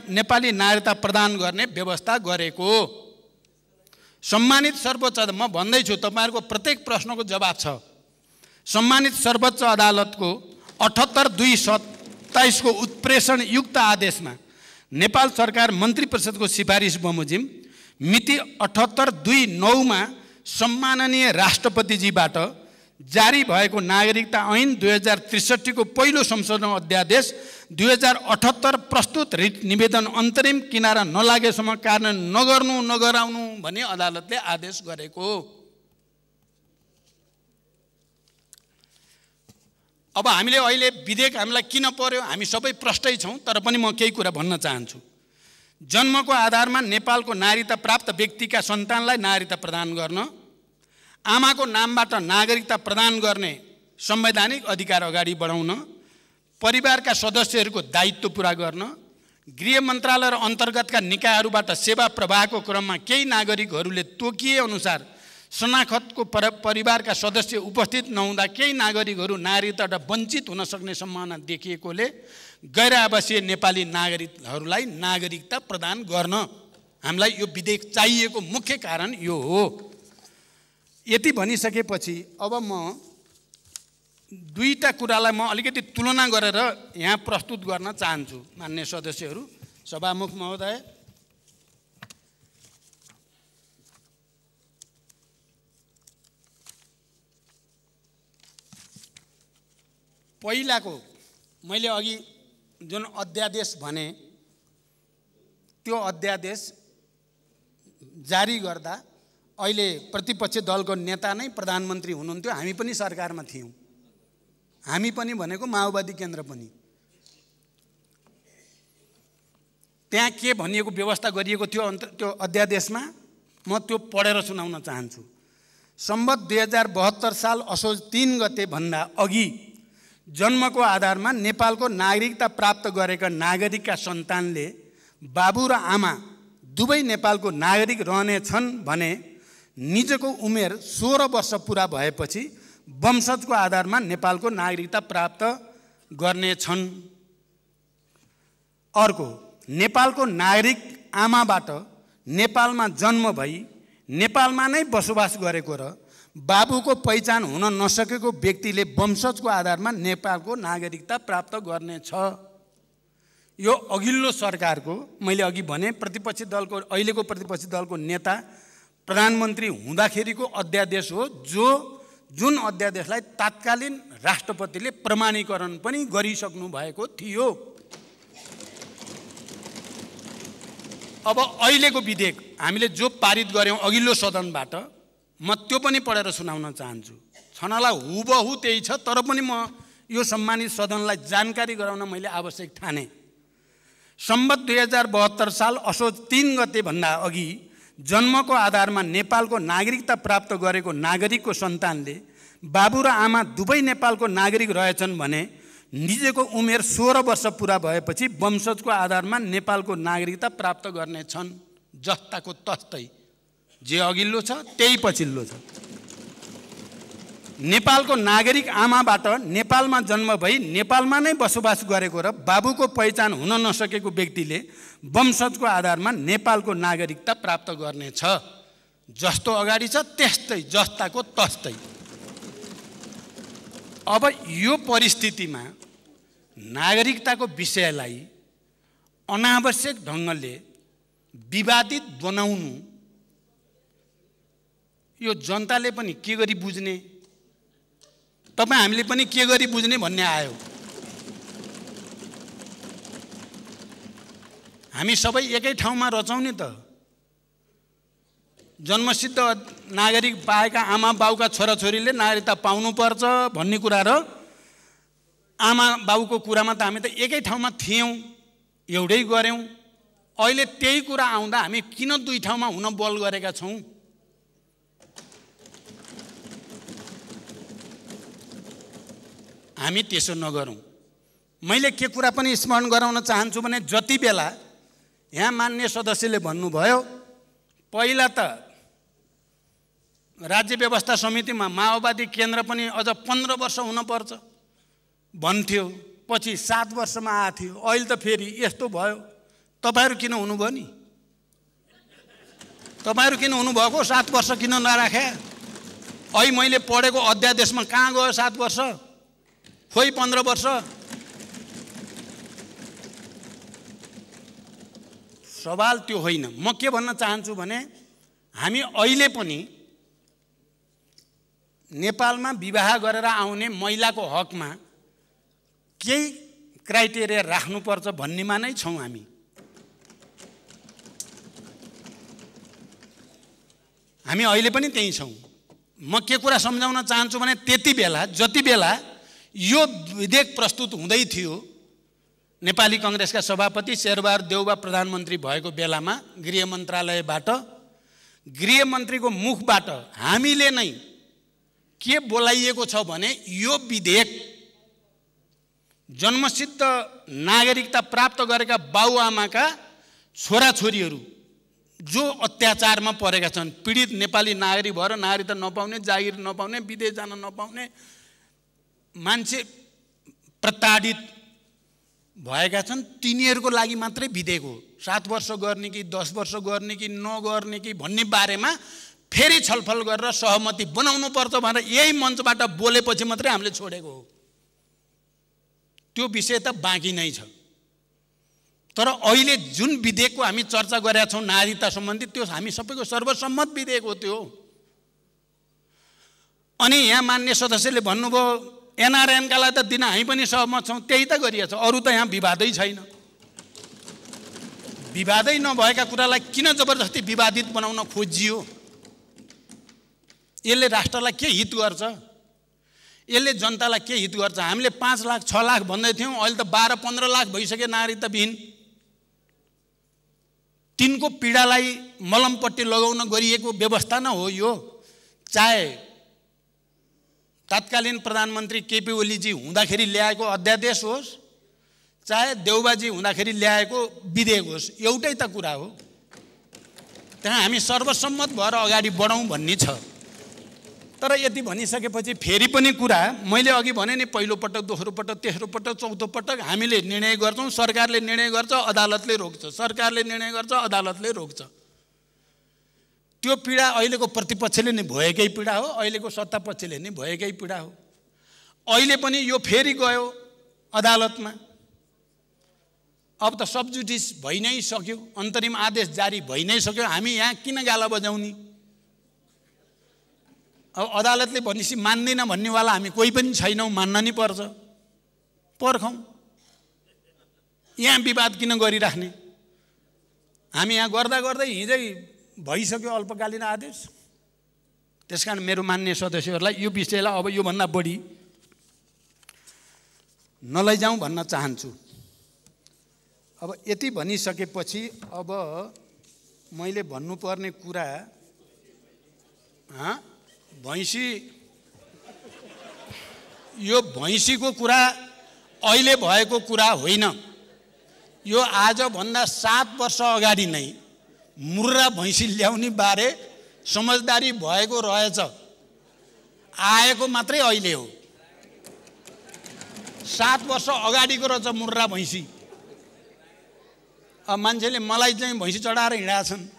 नेपाली नागरिकता प्रदान गर्ने व्यवस्था गरेको। सम्मानित सर्वोच्च, म भन्दैछु तपाईहरुको प्रत्येक प्रश्नको जवाब छ। सम्मानित सर्वोच्च अदालतको 78/2/27 को उत्प्रेषण युक्त आदेशमा नेपाल सरकार मन्त्री परिषदको सिफारिस बमोजिम मिति 78/2/9 मा सम्माननीय राष्ट्रपतिजीबाट जारी भएको नागरिकता ऐन 2063 को पहिलो संशोधन अध्यादेश 2078 प्रस्तुत रिट निवेदन अन्तरिम किनारा नलागेसम्म कार्यान्वयन नगराउनु भनी अदालतले आदेश गरेको। अब हामीले अहिले विधेयक हामीलाई किन पर्यो, हामी सबै प्रष्टै छौं, तर पनि म केही कुरा भन्न चाहन्छु। जन्मको आधारमा नेपालको नागरिकता प्राप्त व्यक्तिका सन्तानलाई नागरिकता प्रदान गर्न, आमाको नामबाट नागरिकता प्रदान गर्ने संवैधानिक अधिकार अगाडि बढाउन, परिवारका सदस्यहरूको दायित्व पूरा गर्न, गृह मन्त्रालय र अन्तर्गतका निकायहरूबाट सेवा प्रवाहको क्रममा केही नागरिकहरूले तोकिए अनुसार शनाखतको परिवारका सदस्य उपस्थित नहुँदा केही नागरिकहरू नागरिकताबाट वञ्चित हुन सक्ने सम्भावना देखिएकोले गैर आवासीय नेपाली नागरिकहरूलाई नागरिकता प्रदान गर्न हामीलाई यो विधेयक चाहिएको मुख्य कारण यो हो। यति भनिसकेपछि अब म दुईटा कुरालाई म अलिकति तुलना गरेर यहाँ प्रस्तुत गर्न चाहन्छु। मान्य सदस्यहरू, सभामुख महोदय, पहिलाको मैले अघि जुन अध्यादेश भने त्यो अध्यादेश जारी गर्दा अहिले प्रतिपक्षी दलको नेता नै प्रधानमन्त्री हुनुहुन्थ्यो, हामी पनि सरकारमा थियौँ। हामी पनि भनेको माओवादी केन्द्र पनि। त्यहाँ के भनिएको व्यवस्था गरिएको थियो त्यो अध्यादेशमा, म त्यो पढेर सुनाउन चाहन्छु। सम्वत 2072 साल असोज 3 गते भन्दा अघि जन्मको आधारमा नेपालको नागरिकता प्राप्त गरेका नागरिकका सन्तानले बाबु र आमा दुवै नेपालको नागरिक रहनेछन् भने निजको उमेर 16 वर्ष पुरा भएपछि वंशजको आधारमा नेपालको नागरिकता प्राप्त गर्नेछन्। अर्को, नेपालको नागरिक आमाबाट नेपालमा जन्म भई नेपालमा नै बसोबास गरेको र बाबुको पहिचान हुन नसकेको व्यक्तिले वंशजको आधारमा नेपालको नागरिकता प्राप्त गर्नेछ। यो अघिल्लो सरकारको, मैले अघि भने प्रतिपक्षी दलको, अहिलेको प्रतिपक्षी दलको नेता प्रधानमन्त्री हुँदाखेरिको अध्यादेश हो, जुन अध्यादेशलाई तात्कालीन राष्ट्रपतिले प्रमाणीकरण पनि गरिसक्नु भएको थियो। अब अहिलेको विधेयक हामीले जो पारित गऱ्यौँ अघिल्लो सदनबाट, म त्यो पनि पढेर सुनाउन चाहन्छु। छनाला हुबहु त्यही छ, तर पनि म यो सम्मानित सदनलाई जानकारी गराउन मैले आवश्यक ठाने। सम्वत 2072 साल असोज 3 गते भन्दा अघि जन्मको आधारमा नेपालको नागरिकता प्राप्त गरेको नागरिकको सन्तानले बाबु र आमा दुवै नेपालको नागरिक रहेछन् भने निजको उमेर 16 वर्ष पुरा भएपछि वंशजको आधारमा नेपालको नागरिकता प्राप्त गर्नेछन्। जस्ताको तस्तै जे अघिल्लो छ त्यही पछिल्लो छ। नेपालको नागरिक आमाबाट नेपालमा जन्म भई नेपालमा नै बसोबास गरेको र बाबुको पहिचान हुन नसकेको व्यक्तिले वंशजको आधारमा नेपालको नागरिकता प्राप्त गर्नेछ। जस्तो अगाडि छ त्यस्तै, जस्ताको तस्तै। अब यो परिस्थितिमा नागरिकताको विषयलाई अनावश्यक ढङ्गले विवादित बनाउनु यो जनताले पनि के गरी बुझ्ने, तपाईँ हामीले पनि के गरी बुझ्ने भन्ने आयो। हामी सबै एकै ठाउँमा रचाउने त। जन्मसिद्ध नागरिक पाएका आमा बाउका छोराछोरीले नागरिकता पाउनुपर्छ भन्ने कुरा र आमा बाउको कुरामा त हामी त एकै ठाउँमा थियौँ, एउटै गऱ्यौँ। अहिले त्यही कुरा आउँदा हामी किन दुई ठाउँमा हुन बल गरेका छौँ? हामी त्यसो नगरौँ। मैले के कुरा पनि स्मरण गराउन चाहन्छु भने जति बेला यहाँ मान्य सदस्यले भन्नुभयो पहिला त राज्य व्यवस्था समितिमा माओवादी केन्द्र पनि अझ 15 वर्ष हुनुपर्छ भन्थ्यो, पछि 7 वर्षमा आएको थियो, अहिले त फेरि यस्तो भयो। तपाईँहरू किन हुनुभयो नि? तपाईँहरू किन हुनुभएको? 7 वर्ष किन नराखे? अहिले मैले पढेको अध्यादेशमा कहाँ गयो 7 वर्ष? खोइ 15 वर्ष। सवाल त्यो होइन। म के भन्न चाहन्छु भने हामी अहिले पनि नेपालमा विवाह गरेर आउने महिलाको हकमा केही क्राइटेरिया राख्नुपर्छ भन्नेमा नै छौँ हामी। हामी अहिले पनि त्यही छौँ। म के कुरा सम्झाउन चाहन्छु भने त्यति बेला जति बेला यो विधेयक प्रस्तुत हुँदै थियो, नेपाली कांग्रेसका सभापति शेरबहादुर देउवा प्रधानमन्त्री भएको बेलामा गृह मन्त्रालयबाट, गृहमन्त्रीको मुखबाट हामीले नै के बोलाइएको छ भने यो विधेयक जन्मसिद्ध नागरिकता प्राप्त गरेका बाउआमाका छोराछोरीहरू जो अत्याचारमा परेका छन्, पीडित नेपाली नागरिक भएर नागरिकता नपाउने, जागिर नपाउने, विदेश जान नपाउने मान्छे प्रताडित भएका छन्, तिनीहरूको लागि मात्रै विधेयक हो। 7 वर्ष गर्ने कि 10 वर्ष गर्ने कि नगर्ने कि भन्ने बारेमा फेरि छलफल गरेर सहमति बनाउनु पर्छ भनेर यही मञ्चबाट बोलेपछि मात्रै हामीले छोडेको हो। त्यो विषय त बाँकी नै छ। तर अहिले जुन विधेयकको हामी चर्चा गरेका छौँ नागरिकता सम्बन्धी, त्यो हामी सबैको सर्वसम्मत विधेयक हो त्यो। अनि यहाँ मान्य सदस्यले भन्नुभयो एनआरएनका लागि त दिन हामी पनि सहमत छौँ, त्यही त गरिएको छ, अरू त यहाँ विवादै छैन। विवादै नभएका कुरालाई किन जबरजस्ती विवादित बनाउन खोजियो? यसले राष्ट्रलाई के हित गर्छ, यसले जनतालाई के हित गर्छ? हामीले 5 लाख 6 लाख भन्दै थियौँ, अहिले त 12-15 लाख भइसक्यो नागरिकताविहीन। तिनको पीडालाई मलमपट्टि लगाउन गरिएको व्यवस्था न हो यो। चाहे तत्कालीन प्रधानमन्त्री केपी ओलीजी हुँदाखेरि ल्याएको अध्यादेश होस्, चाहे देउबाजी हुँदाखेरि ल्याएको विधेयक होस्, एउटै त कुरा हो। त्यहाँ हामी सर्वसम्मत भएर अगाडि बढौँ भन्ने छ। तर यति भनिसकेपछि फेरि पनि कुरा मैले अघि भने नि, पहिलो पटक, दोस्रो पटक, तेस्रो पटक, चौथो पटक हामीले निर्णय गर्छौँ, सरकारले निर्णय गर्छ, अदालतले रोक्छ, सरकारले निर्णय गर्छ, अदालतले रोक्छ। त्यो पीडा अहिलेको प्रतिपक्षले नै भएकै पीडा हो, अहिलेको सत्तापक्षले नै भएकै पीडा हो। अहिले पनि यो फेरि गयो अदालतमा। अब त सबजुडिस भइ नै सक्यो, अन्तरिम आदेश जारी भइ नै सक्यो। हामी यहाँ किन गाला बजाउने? अब अदालतले भनेपछि मान्दैन भन्नेवाला हामी कोही पनि छैनौँ, मान्न नि पर्छ। पर्खौँ, यहाँ विवाद किन गरिराख्ने? हामी यहाँ गर्दा गर्दै हिजै भइसक्यो अल्पकालीन आदेश। त्यसकारण मेरो मान्य सदस्यहरूलाई यो विषयलाई अब योभन्दा बढी नलैजाउँ भन्न चाहन्छु। अब यति भनिसकेपछि अब मैले भन्नुपर्ने कुरा, भैँसी, यो भैँसीको कुरा अहिले भएको कुरा होइन। यो आजभन्दा 7 वर्ष अगाडि नै मुर्रा भैँसी ल्याउने बारे समझदारी भएको रहेछ, आएको मात्रै अहिले हो। 7 वर्ष अगाडिको रहेछ मुर्रा भैँसी। अब मान्छेले मलाई चाहिँ भैँसी चढाएर हिँडेका छन्।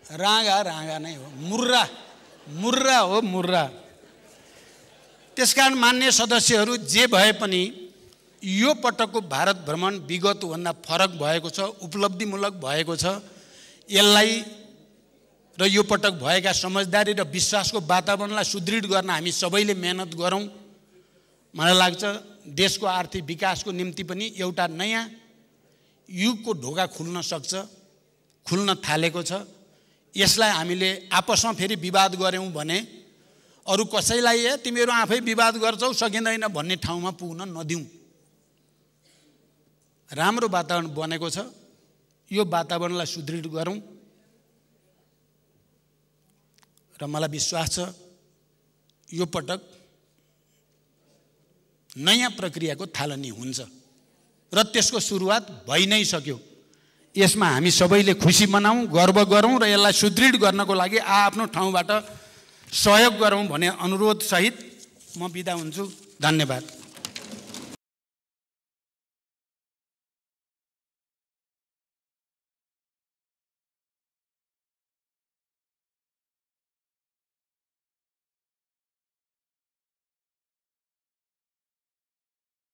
राँगा नै हो, मुर्रा हो, मुर्रा। त्यसकारण मान्य सदस्यहरू, जे भए पनि यो पटकको भारत भ्रमण विगतभन्दा फरक भएको छ, उपलब्धिमूलक भएको छ। यसलाई र यो पटक भएका समझदारी र विश्वासको वातावरणलाई सुदृढ गर्न हामी सबैले मेहनत गरौँ। मलाई लाग्छ देशको आर्थिक विकासको निम्ति पनि एउटा नयाँ युगको ढोका खुल्न सक्छ, खुल्न थालेको छ। यसलाई हामीले आपसमा फेरि विवाद गऱ्यौँ भने अरू कसैलाई तिमीहरू आफै विवाद गर्छौ, सकिँदैन भन्ने ठाउँमा पुग्न नदिउँ। राम्रो वातावरण बनेको छ, यो वातावरणलाई सुदृढ गरौँ। र मलाई विश्वास छ यो पटक नयाँ प्रक्रियाको थालनी हुन्छ र त्यसको सुरुवात भइ नै सक्यो। यसमा हामी सबैले खुसी मनाऊँ, गर्व गरौँ र यसलाई सुदृढ गर्नको लागि आफ्नो ठाउँबाट सहयोग गरौँ भन्ने अनुरोध सहित म बिदा हुन्छु। धन्यवाद।